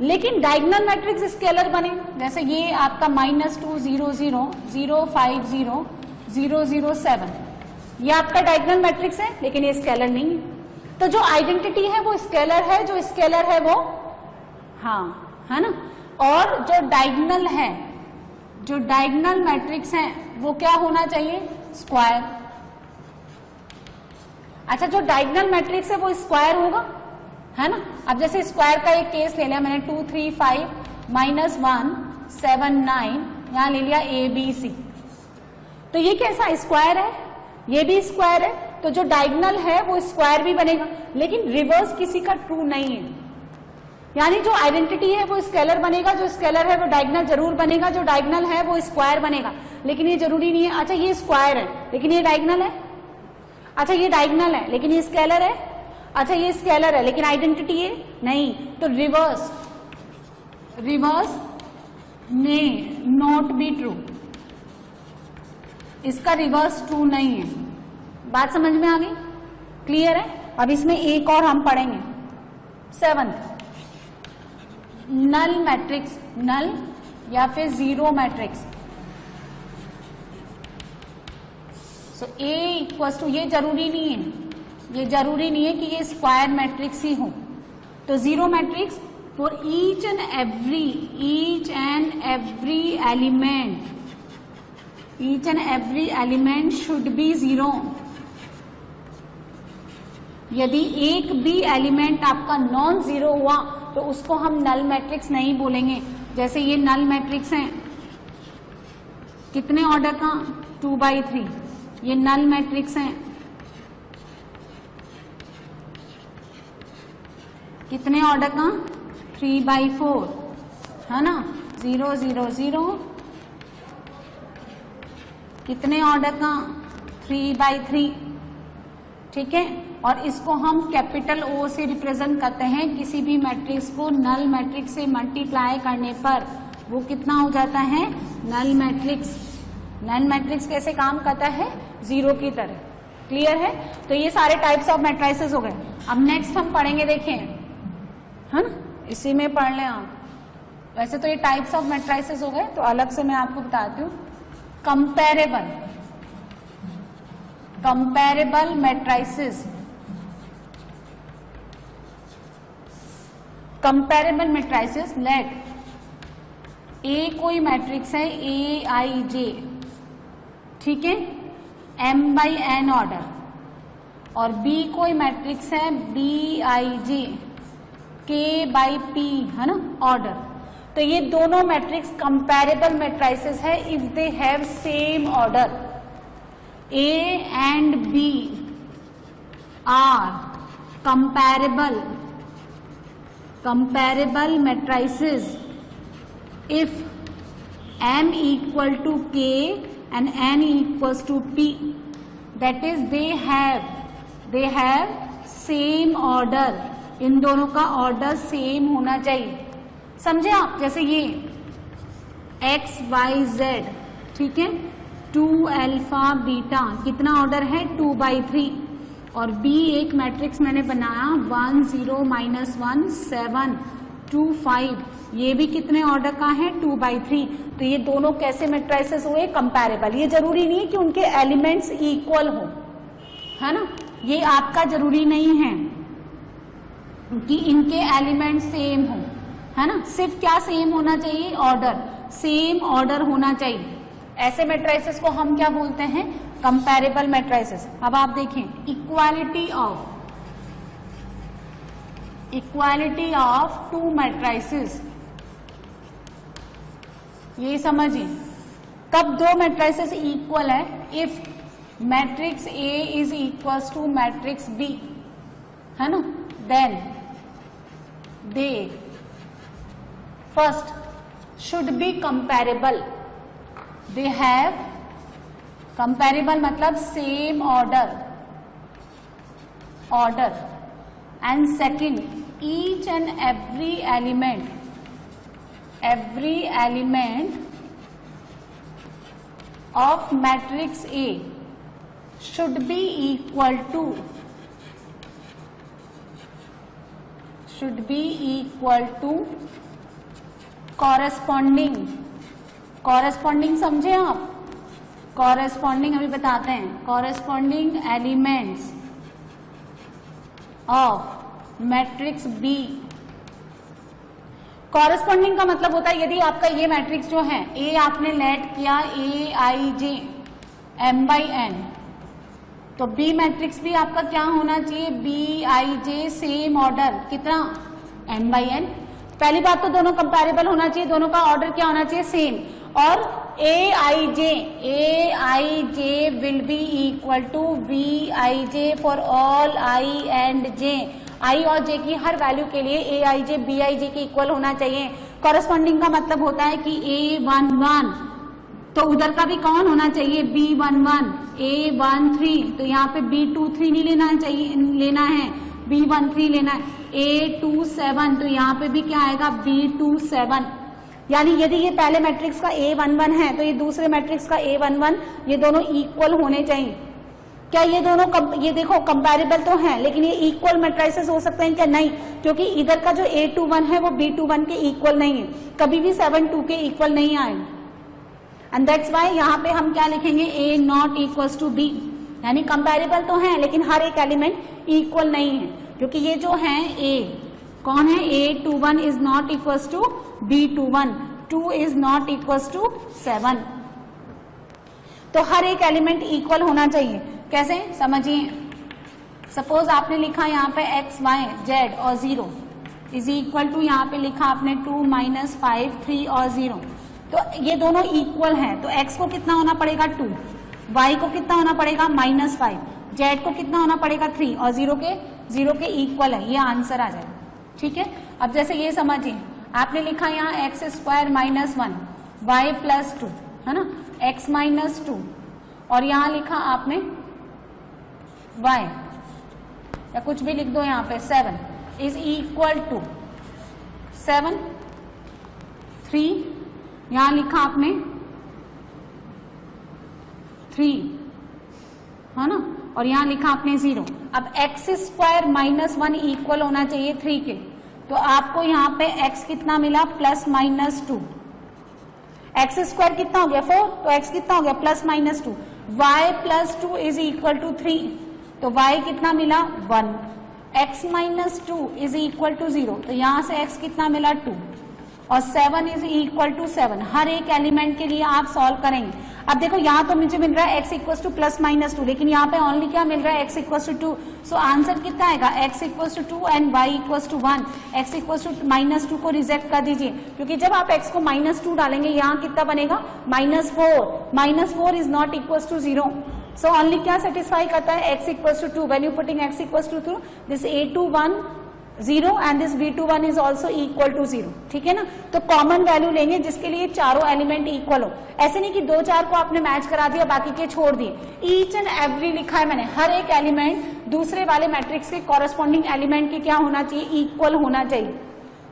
लेकिन डायगोनल मैट्रिक्स स्केलर बने, जैसे ये आपका -2 0 0 0 5 0 0 0 7, ये आपका डायगोनल मैट्रिक्स है लेकिन ये स्केलर नहीं है। तो जो आइडेंटिटी है वो स्केलर है, जो स्केलर है वो है ना। और जो डायगोनल है, जो डायगोनल मैट्रिक्स है वो क्या होना चाहिए? स्क्वायर। अच्छा, जो डायगोनल मैट्रिक्स है वो स्क्वायर होगा, है ना। अब जैसे स्क्वायर का एक केस ले लिया मैंने 2 3 5 -1 7 9, यहां ले लिया ABC। तो ये कैसा स्क्वायर है? ये भी स्क्वायर है। तो जो डायगोनल है वो स्क्वायर भी बनेगा, लेकिन रिवर्स किसी का ट्रू नहीं है। यानी जो आइडेंटिटी है वो स्केलर बनेगा, जो स्केलर है वो डायगोनल जरूर बनेगा, जो डायगोनल है वो स्क्वायर बनेगा, लेकिन ये जरूरी नहीं है। अच्छा, ये स्क्वायर है लेकिन ये डायगोनल है। अच्छा, ये डायगोनल है लेकिन ये स्केलर है। अच्छा, ये स्केलर है लेकिन आइडेंटिटी है नहीं। तो reverse may not be true, इसका रिवर्स ट्रू नहीं है। बात समझ में आ गई? क्लियर है? अब इसमें एक और हम पढ़ेंगे, 7th नल मैट्रिक्स, नल या फिर zero matrix. So A equals to, ये जरूरी नहीं है कि ये स्क्वायर मैट्रिक्स ही हो। तो zero matrix for each and every element should be 0। यदि एक भी एलिमेंट आपका नॉन जीरो हुआ तो उसको हम नल मैट्रिक्स नहीं बोलेंगे। जैसे ये नल मैट्रिक्स है, कितने ऑर्डर का, 2/3। ये नल मैट्रिक्स है, कितने ऑर्डर का, 3/4, है ना, 0 0 0, कितने ऑर्डर का, 3/3, ठीक है। और इसको हम कैपिटल O से रिप्रेजेंट करते हैं। किसी भी मैट्रिक्स को नल मैट्रिक्स से मल्टीप्लाई करने पर वो कितना हो जाता है, नल मैट्रिक्स। नल मैट्रिक्स कैसे काम करता है, 0 की तरह। क्लियर है। तो ये सारे टाइप्स ऑफ मैट्रिसेस हो गए। अब नेक्स्ट हम पढ़ेंगे, देखें, है ना, इसी में पढ़ लें आप। वैसे तो ये टाइप्स ऑफ मैट्रिसेस हो गए, तो अलग से मैं आपको बताती हूँ। Comparable matrices. Comparable matrices, let A कोई मैट्रिक्स है AIJ, ठीक है, M/N ऑर्डर, और बी कोई मैट्रिक्स है BIJ, K/P, है ना, ऑर्डर। तो ये दोनों मैट्रिक्स कंपैरेबल मैट्रिसेस है if they have same order. A and B are comparable matrices if M equal to K and N equals to P, that is they have same order। इन दोनों का order same होना चाहिए, समझे आप। जैसे ये X Y Z, ठीक है, 2 अल्फा बीटा, कितना ऑर्डर है, 2/3। और B एक मैट्रिक्स मैंने बनाया 1 0 -1 7 2 5, ये भी कितने ऑर्डर का है, 2/3। तो ये दोनों कैसे मैट्रिसेस हुए, कंपैरेबल। ये जरूरी नहीं है कि उनके एलिमेंट्स इक्वल हो, है ना, ये आपका जरूरी नहीं है कि इनके एलिमेंट सेम हो, है ना। सिर्फ क्या सेम होना चाहिए, ऑर्डर, सेम ऑर्डर होना चाहिए। ऐसे मैट्रिसेस को हम क्या बोलते हैं, कंपैरेबल मैट्रिसेस। अब आप देखें, इक्वालिटी ऑफ टू मैट्रिसेस, ये समझिए। कब दो मैट्रिसेस इक्वल है, if matrix A is equals to matrix B, है ना, then they first should be comparable. They have, comparable मतलब same order, and second each and every element of matrix A should be equal to corresponding समझे आप, corresponding अभी बताते हैं, corresponding elements of matrix B। Corresponding का मतलब होता है यदि आपका ये मैट्रिक्स जो है A आपने लेट किया AIJ M/N, तो B मैट्रिक्स भी आपका क्या होना चाहिए, BIJ सेम ऑर्डर, कितना, M/N। पहली बात तो दोनों कंपैरेबल होना चाहिए, दोनों का ऑर्डर क्या होना चाहिए, सेम। और AIJ will be equal to BIJ for all I and J। I और J की हर वैल्यू के लिए AIJ BIJ के इक्वल होना चाहिए। कॉरेस्पॉन्डिंग का मतलब होता है कि A11 तो उधर का भी कौन होना चाहिए, B11, A13 तो यहाँ पे B23 नहीं लेना चाहिए, लेना है, B13 लेना है, A27 तो यहाँ पे भी क्या आएगा, B27। यानी यदि ये पहले मैट्रिक्स का A11 है तो ये दूसरे मैट्रिक्स का A11, ये दोनों इक्वल होने चाहिए। क्या ये दोनों ये देखो कंपैरेबल तो हैं, लेकिन ये इक्वल मैट्रिसेस हो सकते हैं क्या, नहीं, क्योंकि इधर का जो A21 है वो B21 के इक्वल नहीं है, कभी भी 7 2 के इक्वल नहीं आएगा। एंड दैट्स व्हाई यहाँ पे हम क्या लिखेंगे, A not equals to B, यानी कंपैरेबल तो हैं लेकिन हर एक एलिमेंट इक्वल नहीं है, क्योंकि ये जो है A कौन है, A21 is not equals to B21, 2 is not equals to 7। तो हर एक एलिमेंट इक्वल होना चाहिए। कैसे, समझिए। सपोज आपने लिखा यहाँ पे X Y Z और 0, इज इक्वल टू, यहाँ पे लिखा आपने 2 माइनस 5 3 और 0, तो ये दोनों इक्वल हैं, तो x को कितना होना पड़ेगा 2, y को कितना होना पड़ेगा -5, z को कितना होना पड़ेगा 3 और 0 के इक्वल है, ये आंसर आ जाएगा। ठीक है, अब जैसे ये समझिए, आपने लिखा यहाँ x² -1 y प्लस 2, है ना, x माइनस 2, और यहाँ लिखा आपने y, या कुछ भी लिख दो यहाँ पे 7 इज इक्वल टू 7 3, यहां लिखा आपने 3, है ना, और यहां लिखा आपने 0। अब x² -1 इक्वल होना चाहिए 3 के, तो आपको यहाँ पे x कितना मिला +-2, x² कितना हो गया 4, तो x कितना हो गया +-2, y plus 2 is equal to 3, तो y कितना मिला 1, x -2 इज इक्वल टू 0, तो यहां से x कितना मिला 2, और 7 इज इक्वल टू 7। हर एक एलिमेंट के लिए आप सॉल्व करेंगे। अब देखो यहाँ तो मुझे मिल रहा है x इक्वल टू +-2, लेकिन यहाँ पे ओनली क्या मिल रहा है x equal to 2, so answer कितना आएगा x equal to 2 and y equal to 1। x equal to -2 को रिजेक्ट कर दीजिए, क्योंकि जब आप x को -2 डालेंगे यहाँ कितना बनेगा -4, -4 is not equal to 0, so only क्या सेटिस्फाई करता है x equal to 2, when you putting x equal to 2, this a21 0 and this b21 is also equal to 0। ठीक है ना, तो कॉमन वैल्यू लेंगे जिसके लिए चारों एलिमेंट इक्वल हो, ऐसे नहीं कि 2-4 को आपने मैच करा दिया बाकी के छोड़ दिए। ईच एंड एवरी लिखा है मैंने, हर एक एलिमेंट दूसरे वाले मैट्रिक्स के कॉरेस्पॉन्डिंग एलिमेंट के क्या होना चाहिए, इक्वल होना चाहिए।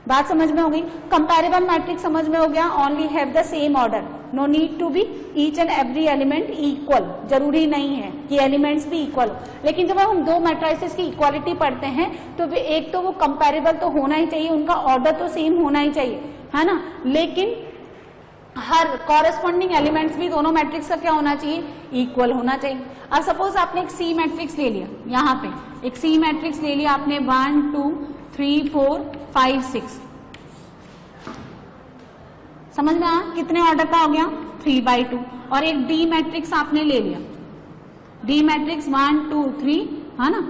बात समझ में हो गई, कंपैरेबल मैट्रिक्स समझ में हो गया, only have the same order, no need to be each and every element equal, जरूरी नहीं है कि एलिमेंट्स भी इक्वल हो। लेकिन जब हम दो मैट्रिसेस की इक्वालिटी पढ़ते हैं तो एक तो वो कंपैरेबल तो होना ही चाहिए, उनका ऑर्डर तो सेम होना ही चाहिए, है ना, लेकिन हर कॉरेस्पॉन्डिंग एलिमेंट्स भी दोनों मैट्रिक्स का क्या होना चाहिए, इक्वल होना चाहिए। अब सपोज आपने एक सी मैट्रिक्स ले लिया, यहाँ पे एक सी मैट्रिक्स ले लिया आपने 1 2 3 4 5 6, समझ में आया कितने ऑर्डर का हो गया 3/2, और एक डी मैट्रिक्स आपने ले लिया, डी मैट्रिक्स 1 2 3, है ना,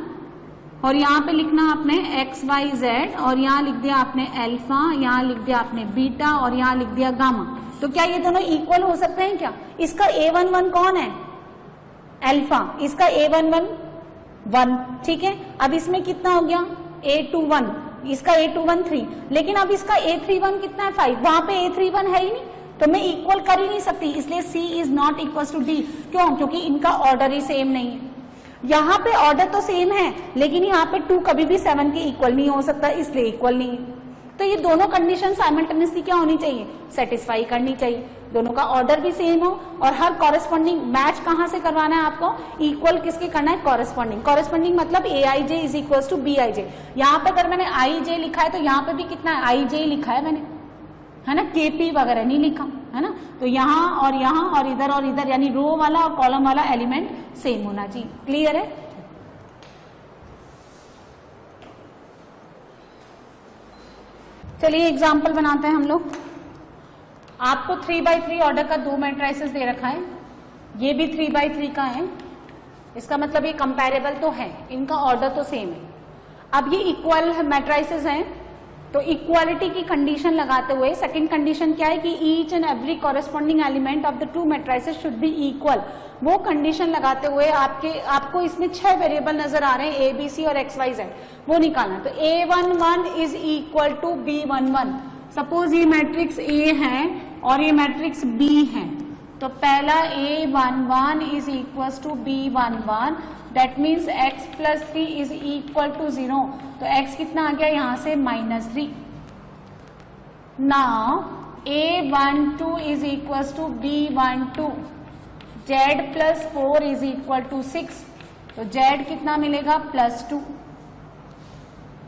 और यहाँ पे लिखना आपने x y z, और यहाँ लिख दिया आपने अल्फा, यहाँ लिख दिया आपने बीटा, और यहाँ लिख दिया गामा। तो क्या ये दोनों इक्वल हो सकते हैं क्या? इसका a11 कौन है, अल्फा, इसका a11 1, ठीक है। अब इसमें कितना हो गया a21, इसका a21 3, लेकिन अब इसका a31 कितना है 5, वहां पे a31 है ही नहीं, तो मैं इक्वल कर ही नहीं सकती, इसलिए C is not equal to D। क्यों? क्योंकि इनका ऑर्डर ही सेम नहीं है। यहाँ पे ऑर्डर तो सेम है, लेकिन यहाँ पे 2 कभी भी 7 के इक्वल नहीं हो सकता, इसलिए इक्वल नहीं है। तो ये दोनों कंडीशन साइमल्टेनियसली क्या होनी चाहिए, सेटिस्फाई करनी चाहिए, दोनों का ऑर्डर भी सेम हो, और हर कॉरेस्पॉन्डिंग मैच कहां से करवाना है आपको, इक्वल किसके करना है, कॉरेस्पॉन्डिंग। कॉरेस्पॉन्डिंग मतलब aij is equal to bij। यहाँ पे अगर मैंने ij लिखा है तो यहाँ पे भी कितना है ij लिखा है मैंने, है ना, kp वगैरह नहीं लिखा, है ना। तो यहाँ और इधर यानी रो वाला और कॉलम वाला एलिमेंट सेम होना चाहिए। क्लियर है? चलिए एग्जाम्पल बनाते हैं हम लोग। आपको 3/3 ऑर्डर का 2 मैट्रिसेस दे रखा है, ये भी 3/3 का है, इसका मतलब ये कंपैरेबल तो है, इनका ऑर्डर तो सेम है। अब ये इक्वल मैट्रिसेस हैं, तो इक्वालिटी की कंडीशन लगाते हुए सेकंड कंडीशन क्या है कि each and every corresponding element of the 2 matrices should be equal. वो कंडीशन लगाते हुए आपको इसमें 6 वेरिएबल नजर आ रहे हैं, ए बी सी और एक्स वाई जेड, वो निकालना। तो a11 is equal to b11। Suppose ये मैट्रिक्स A है और ये मैट्रिक्स B है, तो पहला a11 is equal to b11, that means x plus 3 is equal to 0। तो x कितना आ गया यहां से -3। Now a12 is equal to b12, z plus 4 is equal to 6, तो z कितना मिलेगा +2।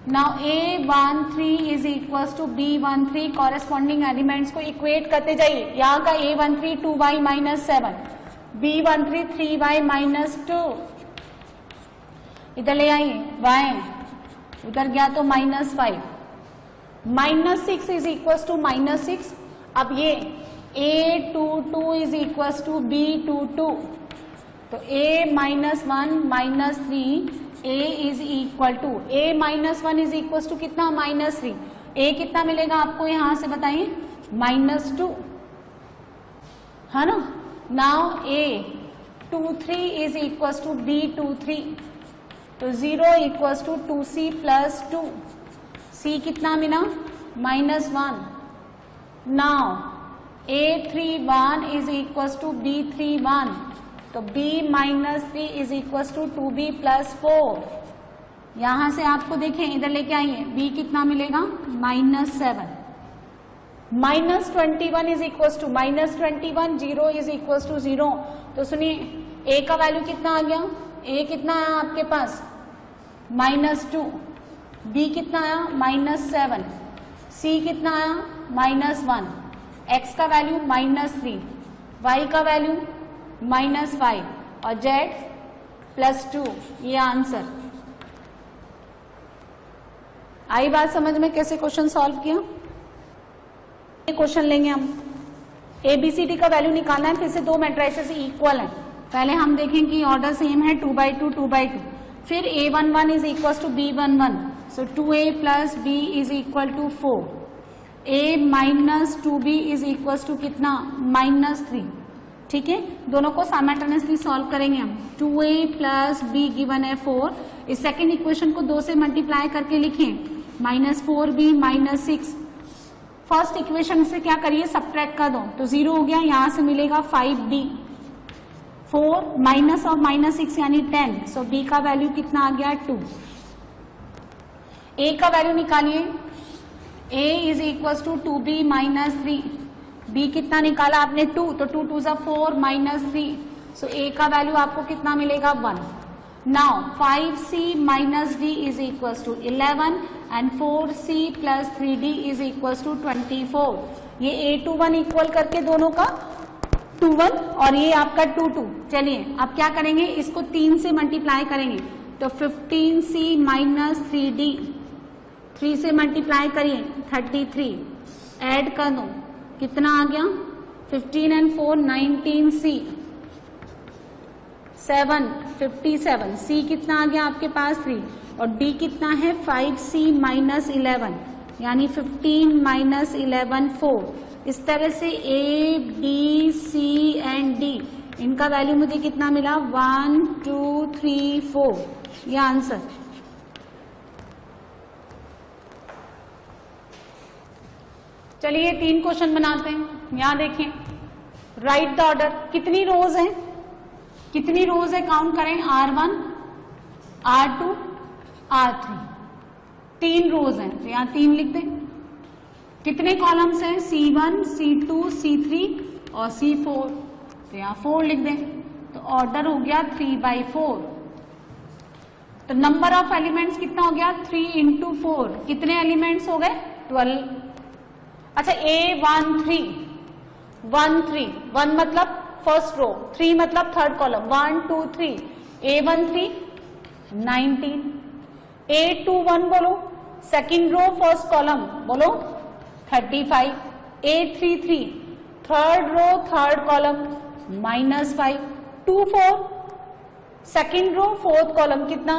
Now a13 is equal to b13, corresponding elements को इक्वेट करते जाइए। यहाँ का a13 2y -7, b13 3y -2, इधर ले आइए y, उधर गया तो -5, -6 इज इक्वल टू -6। अब ये a22 is equal to b22, तो a -1 -3, a is equal to a -1 is equal to कितना -3, ए कितना मिलेगा आपको यहां से बताइए, -2, है ना। Now A23 is equal to B23, तो 0 equal to 2C plus 2, C कितना मिला, -1। Now A31 is equal to B31, तो B -3 is equal to 2B plus 4। यहां से आपको देखें इधर लेके आइए, B कितना मिलेगा, -7। -21 is equal to -21, 0 is equal to 0। तो सुनिए A का वैल्यू कितना आ गया, A कितना आया आपके पास, -2, B कितना आया, -7, C कितना आया, -1, X का वैल्यू -3, Y का वैल्यू -5 और Z +2। ये आंसर। आई बात समझ में कैसे क्वेश्चन सॉल्व किया। ये क्वेश्चन लेंगे हम, ABCD का वैल्यू निकालना है, फिर से 2 मैट्रिसेस इक्वल हैं। पहले हम देखें कि ऑर्डर सेम है, 2/2 2/2। फिर A11 is equal to B11, so 2A plus B is equal to 4, A minus 2B is equal to कितना, -3। ठीक है, दोनों को साइमल्टेनियसली सॉल्व करेंगे हम। 2A प्लस B गिवन है 4, इस सेकेंड इक्वेशन को 2 से मल्टीप्लाई करके लिखें, -4B -6। फर्स्ट इक्वेशन से क्या करिए, सब्ट्रैक्ट कर दो, तो 0 हो गया, यहां से मिलेगा 5B, 4 माइनस ऑफ -6 यानी 10, सो B का वैल्यू कितना आ गया, 2। A का वैल्यू निकालिए, A is equal to 2B -3, B कितना निकाला आपने, 2, तो 2 2 4 -3, सो A का वैल्यू आपको कितना मिलेगा, 1। Now 5C minus D is equal to 11 and 4C plus 3D is equal to 24। ये A21 इक्वल करके दोनों का 21 और ये आपका 22। चलिए अब क्या करेंगे, इसको 3 से मल्टीप्लाई करेंगे, तो 15C माइनस 3D, 3 से मल्टीप्लाई करिए 33, ऐड कर दो, कितना आ गया, 15 एंड 4 19C, 7 57, C कितना आ गया आपके पास 3, और D कितना है 5C माइनस 11 यानी 15 माइनस 11 4। इस तरह से A B C and D इनका वैल्यू मुझे कितना मिला, 1 2 3 4, ये आंसर। चलिए 3 क्वेश्चन बनाते हैं। यहां देखें, राइट द ऑर्डर, कितनी रोज है, कितनी रोज है काउंट करें, R1 R2 R3, 3 रोज हैं, तो यहां 3 लिख दें। कितने कॉलम्स हैं, C1 C2 C3 और C4, तो यहां 4 लिख दें, तो ऑर्डर हो गया 3/4। तो नंबर ऑफ एलिमेंट्स कितना हो गया, 3 × 4, कितने एलिमेंट्स हो गए, 12। अच्छा A13 1 मतलब फर्स्ट रो, 3 मतलब थर्ड कॉलम, 1 2 3, A13 19, A21 बोलो सेकंड रो फर्स्ट कॉलम बोलो 35, A33 third row third column -5, 24 second row fourth column कितना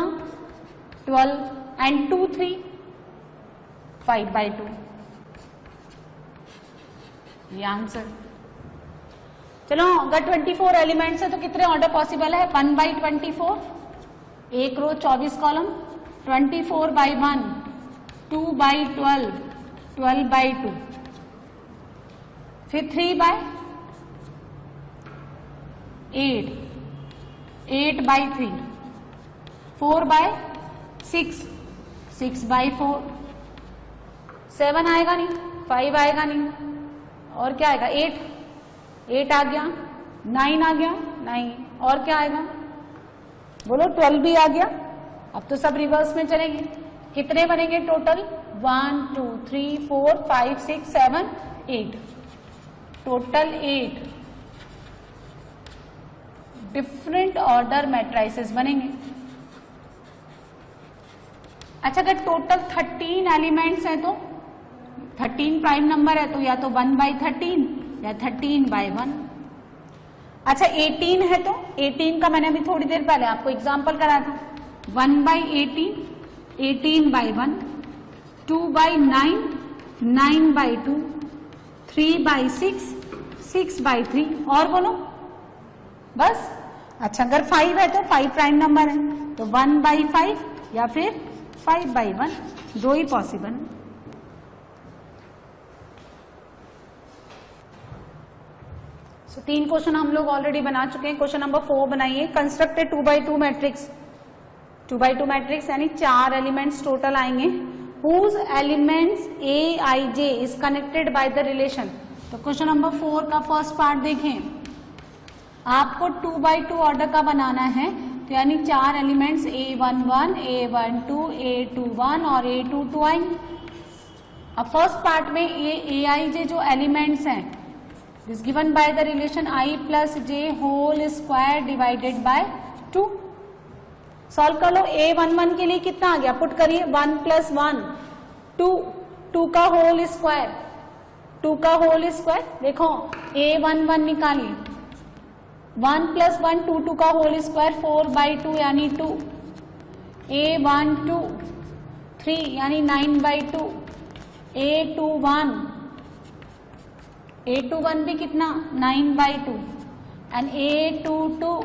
12 एंड 23 5/2, ये आंसर। चलो अगर 24 एलिमेंट्स है तो कितने ऑर्डर पॉसिबल है, 1/24, एक रो 24 कॉलम, 24/1, 2/12, 12/2, फिर 3/8, 8/3, 4/6, 6/4, 7 आएगा नहीं, 5 आएगा नहीं, और क्या आएगा 8 आ गया, 9 आ गया, 9, और क्या आएगा बोलो 12 भी आ गया। अब तो सब रिवर्स में चलेंगे, कितने बनेंगे total, 1 2 3 4 5 6 7 8, total 8 different order matrices बनेंगे। अच्छा अगर टोटल 13 एलिमेंट्स है तो 13 प्राइम नंबर है तो या तो 1/13 या 13/1। अच्छा 18 है तो 18 का मैंने अभी थोड़ी देर पहले आपको एग्जांपल कराया था, 1/18, 18/1, 2/9, 9/2, 3/6, 6/3 और बोलो बस। अच्छा अगर 5 है तो 5 प्राइम नंबर है तो 1/5 या फिर 5/1, दो ही पॉसिबल है। सो 3 क्वेश्चन हम लोग ऑलरेडी बना चुके हैं। क्वेश्चन नंबर 4 बनाइए। कंस्ट्रक्ट ए 2x2 मैट्रिक्स। 2x2 मैट्रिक्स यानी 4 एलिमेंट्स टोटल आएंगे। Whose elements a I j is connected by the relation. तो क्वेश्चन नंबर 4 का फर्स्ट पार्ट देखें। आपको 2x2 ऑर्डर का बनाना है तो यानी 4 एलिमेंट्स A11, A12, A21 और A22 आएंगे। अब फर्स्ट पार्ट में ए आई जे जो एलिमेंट्स हैं is given by the relation I plus j whole square divided by 2। Solve कर लो। A11 के लिए कितना आ गया, पुट करिए 1 + 1 2, 2 का होल स्क्वायर, 2 का होल स्क्वायर। देखो A11 निकालिए 1 + 1 2, 2 का होल स्क्वायर 4/2 यानी 2। A12 3 यानी 9/2। A21 भी कितना 9/2 एंड A22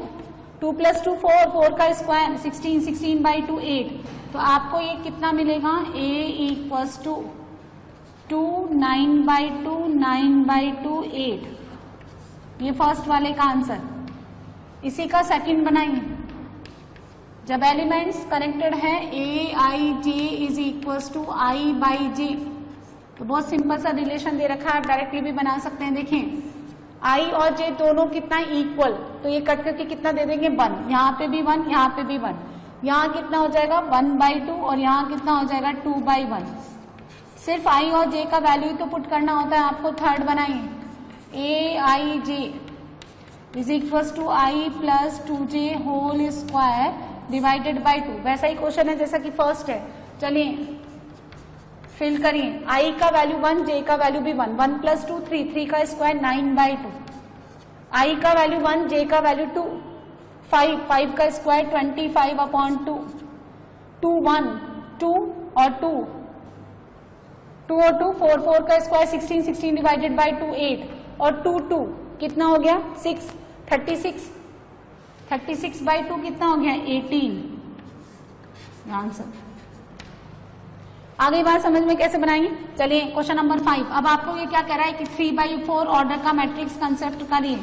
2 + 2 4, 4 का स्क्वायर 16, 16/2 8। तो आपको ये कितना मिलेगा A = 2 9/2 9/2 8। ये फर्स्ट वाले का आंसर। इसी का सेकंड बनाइए। जब एलिमेंट्स कनेक्टेड है ए आई j is equal to I/J, तो बहुत सिंपल सा रिलेशन दे रखा है, आप डायरेक्टली भी बना सकते हैं। देखें I और J दोनों कितना इक्वल, तो ये कट करके कितना दे देंगे 1, यहाँ पे भी 1, यहाँ पे भी 1, यहाँ कितना हो जाएगा 1/2 और यहाँ कितना हो जाएगा 2/1। सिर्फ I और J का वैल्यू तो पुट करना होता है आपको। थर्ड बनाइए AIJ is equal to I plus 2J whole square divided by 2। वैसा ही क्वेश्चन है जैसा कि फर्स्ट है। चलिए फिल करिए। I का वैल्यू 1, J का वैल्यू भी 1, 1 + 2 3, 3 का स्क्वायर 9/2। I का वैल्यू 1, J का वैल्यू 2, 5, 5 का स्क्वायर 25/2, 2 1 2 और 2 2 और 2 4, 4 का स्क्वायर 16, 16 डिवाइडेड बाय 2 8 और 2 2 कितना हो गया 6, 36, 36/2 कितना हो गया 18 आंसर। आगे बात समझ में कैसे बनाएंगे। चलिए क्वेश्चन नंबर 5। अब आपको ये क्या कह रहा है कि 3/4 ऑर्डर का मैट्रिक्स कंसेप्ट करिए।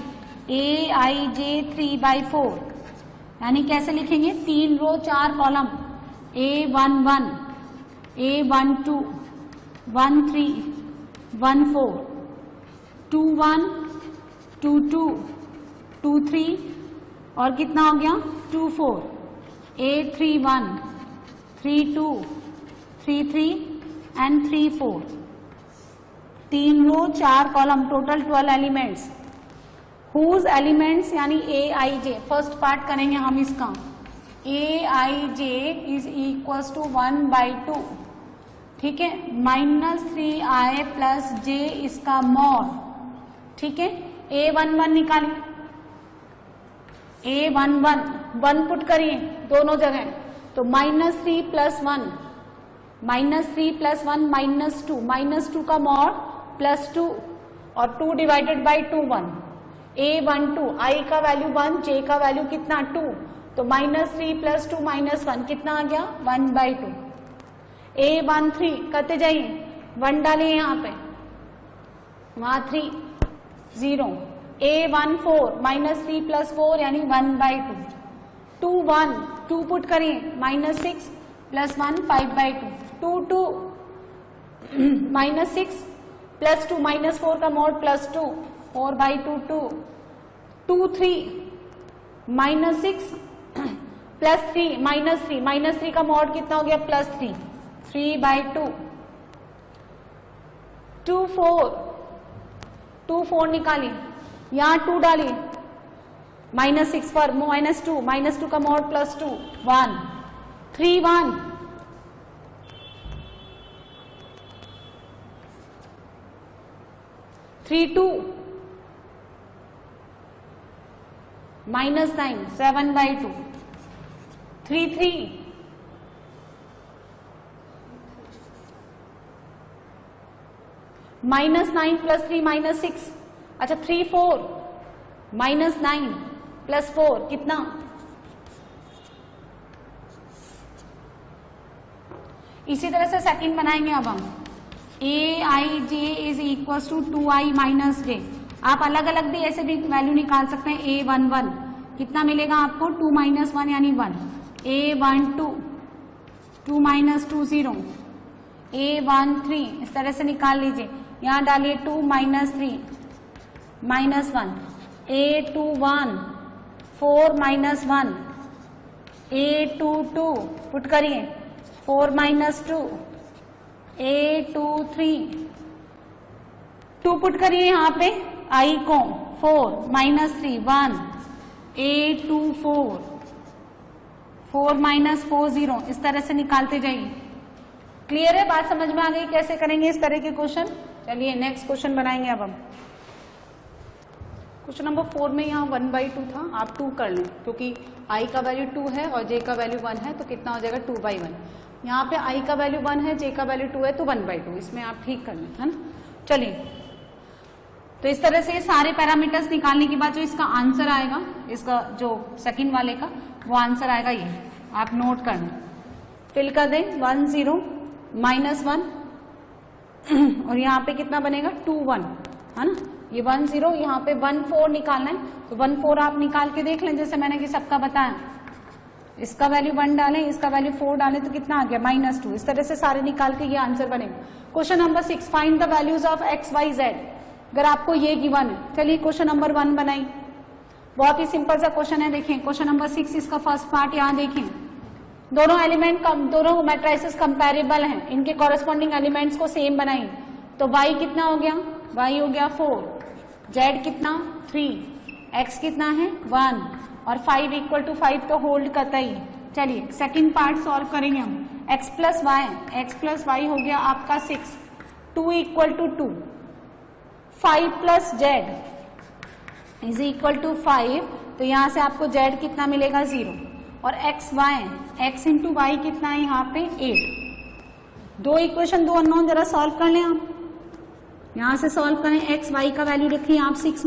AIJ 3/4 यानी कैसे लिखेंगे, 3 रो 4 कॉलम A11, A12, 13, 14, 21, 22, 23 और कितना हो गया 24, A31, 32, 33 and 34। 3 row 4 column total 12 elements. Whose elements यानी AIJ, फर्स्ट पार्ट करेंगे हम इसका। AIJ इज इक्वल टू 1/2, ठीक है, -3I प्लस J इसका मॉड, ठीक है। A11 निकालिए। A11 1 पुट करिए दोनों जगह, तो -3 + 1, -3 + 1 -2 का मॉड +2 और 2 डिवाइडेड बाय 2 1। A12 I का वैल्यू 1, J का वैल्यू कितना 2, तो -3 + 2 -1 कितना आ गया 1/2। A13 करते जाइए, 1 डालिए यहाँ पे, वहां 3 0। A14 -3 + 4 यानी 1/2। 2 1 2 पुट करिए, -6 + 1 5/2। 2 2 -6 + 2 -4 का मॉड +2 4/2 2। 2 3 -6 + 3 -3 का मॉड कितना हो गया +3 3/2। 2 4 निकालिए, यहाँ 2 डालिए, -6 पर -2 का मॉड +2 1 3 1। 3 2 -9 7/2। 3 3 -3 -9 + 3 -6, अच्छा 3 4 -9 + 4 कितना, इसी तरह से सेकंड बनाएंगे अब हम aij is equal to 2i - j। आप अलग अलग भी ऐसे भी वैल्यू निकाल सकते हैं। a11 कितना मिलेगा आपको 2 - 1 यानी 1, a12 2 - 2 0, a13 इस तरह से निकाल लीजिए, यहां डालिए 2 - 3 -1, a21 4 - 1, a22 पुट करिए 4 - 2, a23 2 पुट करिए यहाँ पे i को 4 - 3 1, a24 4 - 4 0, इस तरह से निकालते जाइए। क्लियर है, बात समझ में आ गई कैसे करेंगे इस तरह के क्वेश्चन। चलिए नेक्स्ट क्वेश्चन बनाएंगे अब हम। क्वेश्चन नंबर 4 में यहाँ 1/2 था, आप 2 कर लें क्योंकि i का वैल्यू 2 है और j का वैल्यू 1 है, तो कितना हो जाएगा 2/1। यहाँ पे i का वैल्यू 1 है, j का वैल्यू 2 है, तो 1/2, इसमें आप ठीक कर लें, है ना। चलिए, तो इस तरह से सारे पैरामीटर्स निकालने के बाद जो इसका आंसर आएगा, इसका जो सेकंड वाले का वो आंसर आएगा, ये आप नोट कर लें, फिल कर दें 1 0 -1 और यहाँ पे कितना बनेगा 2 1, है ना। ये 1 0, यहाँ पे 1 4 निकालना है, तो 1 4 आप निकाल के देख लें, जैसे मैंने कि सबका बताया। इसका वैल्यू 1 डालें, इसका वैल्यू 4 डालें, तो कितना आ गया -2। इस तरह से सारे निकाल के ये आंसर बनेगा। Question number 6, find the values of x y z। अगर आपको ये गिवन है, चलिए क्वेश्चन नंबर 1 बनाई, बहुत ही सिंपल सा क्वेश्चन है। देखें क्वेश्चन नंबर 6, इसका फर्स्ट पार्ट यहाँ देखें, दोनों एलिमेंट दोनों मैट्रिसेस कंपैरेबल हैं, इनके कॉरेस्पॉन्डिंग एलिमेंट्स को सेम बनाई, तो y कितना हो गया, y हो गया 4, z कितना 3, x कितना है 1 और 5 = 5 तो होल्ड करता ही। चलिए सेकंड पार्ट सॉल्व करेंगे हम। x + y हो गया आपका 6, 2 = 2, 5 + z = 5, तो यहां से आपको z कितना मिलेगा 0 और x × y कितना है यहाँ पे 8। 2 इक्वेशन 2 अननोन, जरा सॉल्व कर लें आप, यहां से सॉल्व करें। x y का वैल्यू रखिए आप 6 - x =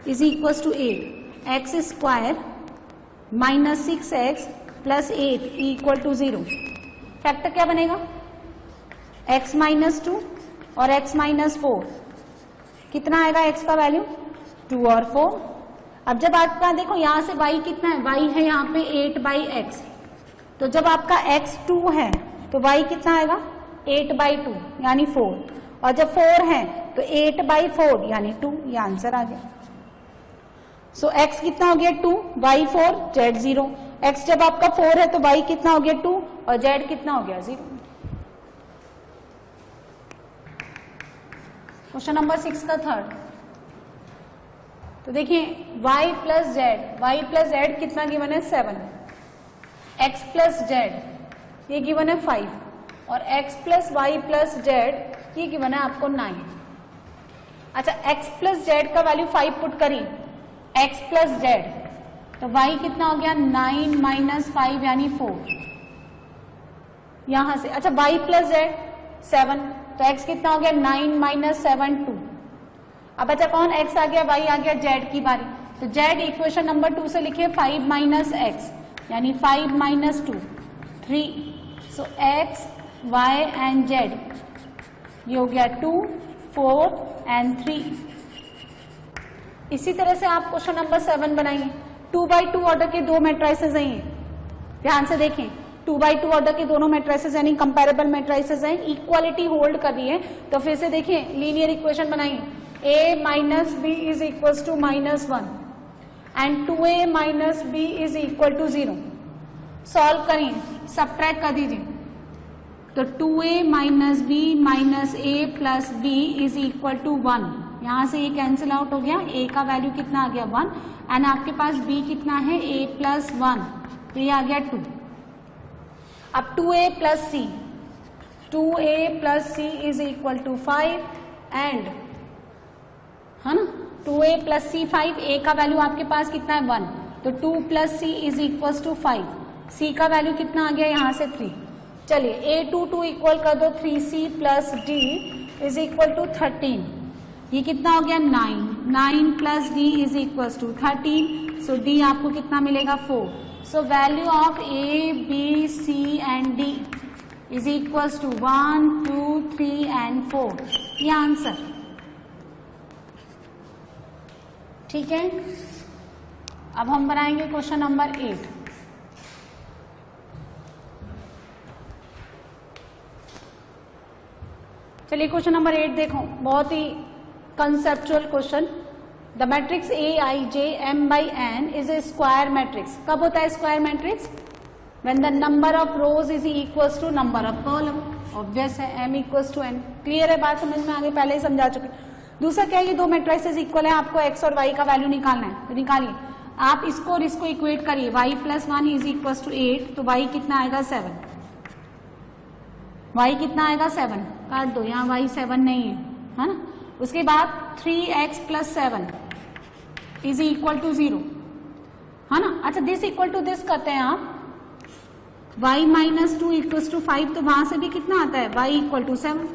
8, x² - 6x + 8 = 0। फैक्टर क्या बनेगा, x - 2 और x - 4, कितना आएगा x का वैल्यू 2 और 4। अब जब आपका देखो यहाँ से y कितना है, y है यहाँ पे 8/x, तो जब आपका x 2 है तो y कितना आएगा 8/2 यानी 4, और जब 4 है तो 8/4 यानी 2, ये आंसर आ गया। सो x कितना हो गया 2, y 4, z 0। x जब आपका 4 है तो y कितना हो गया 2 और z कितना हो गया 0। क्वेश्चन नंबर 6 का थर्ड, तो देखिए y + z कितना गिवन है 7, x + z ये गिवन है 5 और x + y + z ये गिवन है आपको 9। अच्छा x + z का वैल्यू 5 पुट करिए, x + z, तो y कितना हो गया 9 - 5 यानी 4 यहां से। अच्छा y + z 7, तो x कितना हो गया 9 - 7 2। अब अच्छा कौन x आ गया, y आ गया, z की बारी, तो z इक्वेशन नंबर 2 से लिखिए 5 - x यानी 5 - 2 3। सो x y एंड z ये हो गया 2 4 एंड 3। इसी तरह से आप क्वेश्चन नंबर 7 बनाइए। 2/2 ऑर्डर के 2 मैट्रिसेस हैं, ध्यान से देखें 2/2 ऑर्डर के दोनों मैट्रिसेस यानी कंपैरेबल मैट्रिसेस हैं, इक्वालिटी होल्ड कर रही है, तो फिर से देखिए लीनियर इक्वेशन बनाइए। a - b = -1 and 2a - b = 0। Solve करिए, सब्ट्रैक्ट कर दीजिए, तो 2a - b - a + b = 1, यहां से ये कैंसिल आउट हो गया, a का वैल्यू कितना आ गया 1 एंड आपके पास b कितना है a + 1, तो ये आ गया 2। अब 2a + c = 5 एंड, है ना, 2a + c 5, a का वैल्यू आपके पास कितना है 1, तो 2 + c = 5, c का वैल्यू कितना आ गया यहाँ से 3। चलिए a2 2 इक्वल कर दो 3c + d is equal to 13, ये कितना हो गया 9, 9 plus d is equal to 13, so d आपको कितना मिलेगा 4. So value of a b c and d is equal to 1, 2, 3 and 4. ये आंसर. ठीक है, अब हम बनाएंगे क्वेश्चन नंबर 8. चलिए क्वेश्चन नंबर 8 देखो, बहुत ही conceptual question. The matrix A I J M by N is a square matrix. कब होता है square matrix? When the number of rows is equals to number of column. Obvious है, M equals to N. Clear है, बात समझ में आगे, पहले ही समझा चुके. दूसरा क्या है, ये दो मैट्रिसेस इक्वल है, आपको एक्स और वाई का वैल्यू निकालना है, तो निकालिए. आप इसको और इसको इक्वेट करिए. y plus 1 is equal to 8, तो y कितना आएगा 7. y कितना आएगा 7, काट दो, यहाँ y 7 नहीं है ना. उसके बाद 3x plus 7 is equal to 0, है ना. अच्छा, दिस इक्वल टू दिस करते हैं आप. y माइनस 2 इक्वल टू 5, तो वहां से भी कितना आता है, y इक्वल टू 7,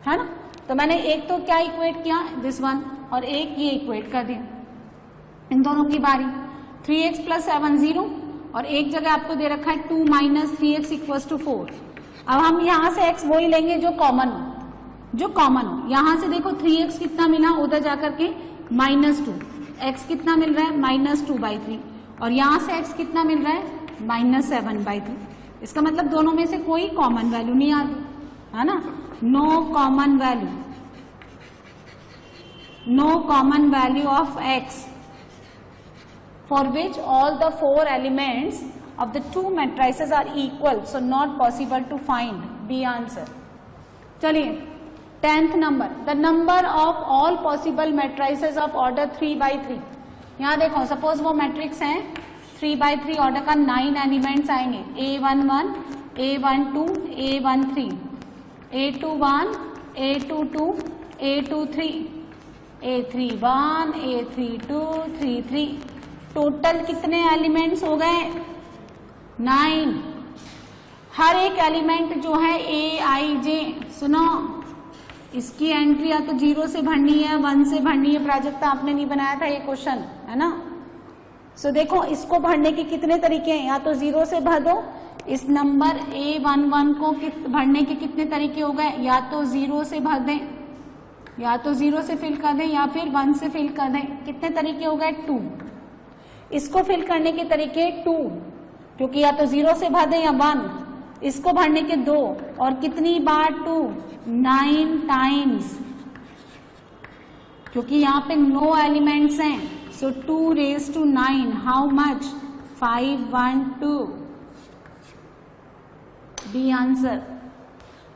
है ना. तो मैंने एक तो क्या इक्वेट किया, दिस वन, और एक ये इक्वेट कर दिया. इन दोनों की बारी. 3x प्लस 7 0, और एक जगह आपको दे रखा है 2 माइनस 3x इक्वल टू 4. अब हम यहां से x वही लेंगे जो कॉमन हो, जो कॉमन हो. यहां से देखो 3x कितना मिला, उधर जाकर के -2. x कितना मिल रहा है, -2/3, और यहां से x कितना मिल रहा है, -7/3. इसका मतलब दोनों में से कोई कॉमन वैल्यू नहीं आती, है ना. No common value, no common value of x for which all the 4 elements of the two matrices are equal, so not possible to find. B answer. चलिए 10th number, the number of all possible matrices of order 3/3. यहाँ देखो, suppose वो matrix हैं 3/3 order का, 9 elements आएंगे. A11, A12, A13, A21, A22, A23, A31, A32, 33. Total कितने elements हो गए, 9. हर एक एलिमेंट जो है ए आई जे, सुनो, इसकी एंट्री या तो 0 से भरनी है, 1 से भरनी है. प्राजक्ता आपने नहीं बनाया था ये क्वेश्चन, है ना. सो देखो, इसको भरने के कितने तरीके हैं, या तो 0 से भर दो. इस नंबर A11 को भरने के कितने तरीके हो गए, या तो 0 से भर दें, या तो 0 से फिल कर दें, या फिर 1 से फिल कर दें. कितने तरीके हो गए, 2. इसको फिल करने के तरीके 2, क्योंकि या तो 0 से भर दें या 1. इसको भरने के 2, और कितनी बार 2, 9 टाइम्स, क्योंकि यहाँ पे नो एलिमेंट्स हैं. So 2 raised to 9, how much, 512. B answer.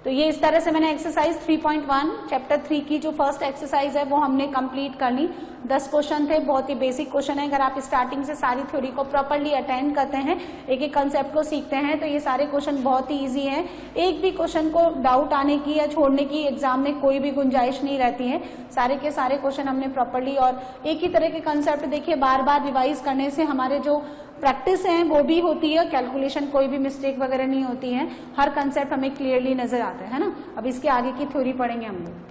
तो ये इस तरह से मैंने एक्सरसाइज 3.1 चैप्टर 3 की जो फर्स्ट एक्सरसाइज है वो हमने कंप्लीट कर ली. 10 क्वेश्चन थे, बहुत ही बेसिक क्वेश्चन है. अगर आप स्टार्टिंग से सारी थ्योरी को प्रॉपरली अटेंड करते हैं, एक एक कंसेप्ट को सीखते हैं, तो ये सारे क्वेश्चन बहुत ही इजी हैं. एक भी क्वेश्चन को डाउट आने की या छोड़ने की एग्जाम में कोई भी गुंजाइश नहीं रहती है. सारे के सारे क्वेश्चन हमने प्रॉपरली, और एक ही तरह के कंसेप्ट देखिए बार बार रिवाइज करने से हमारे जो प्रैक्टिस है वो भी होती है, कैलकुलेशन कोई भी मिस्टेक वगैरह नहीं होती है. हर कंसेप्ट हमें क्लियरली नजर आता है ना. अब इसके आगे की थ्योरी पढ़ेंगे हम लोग.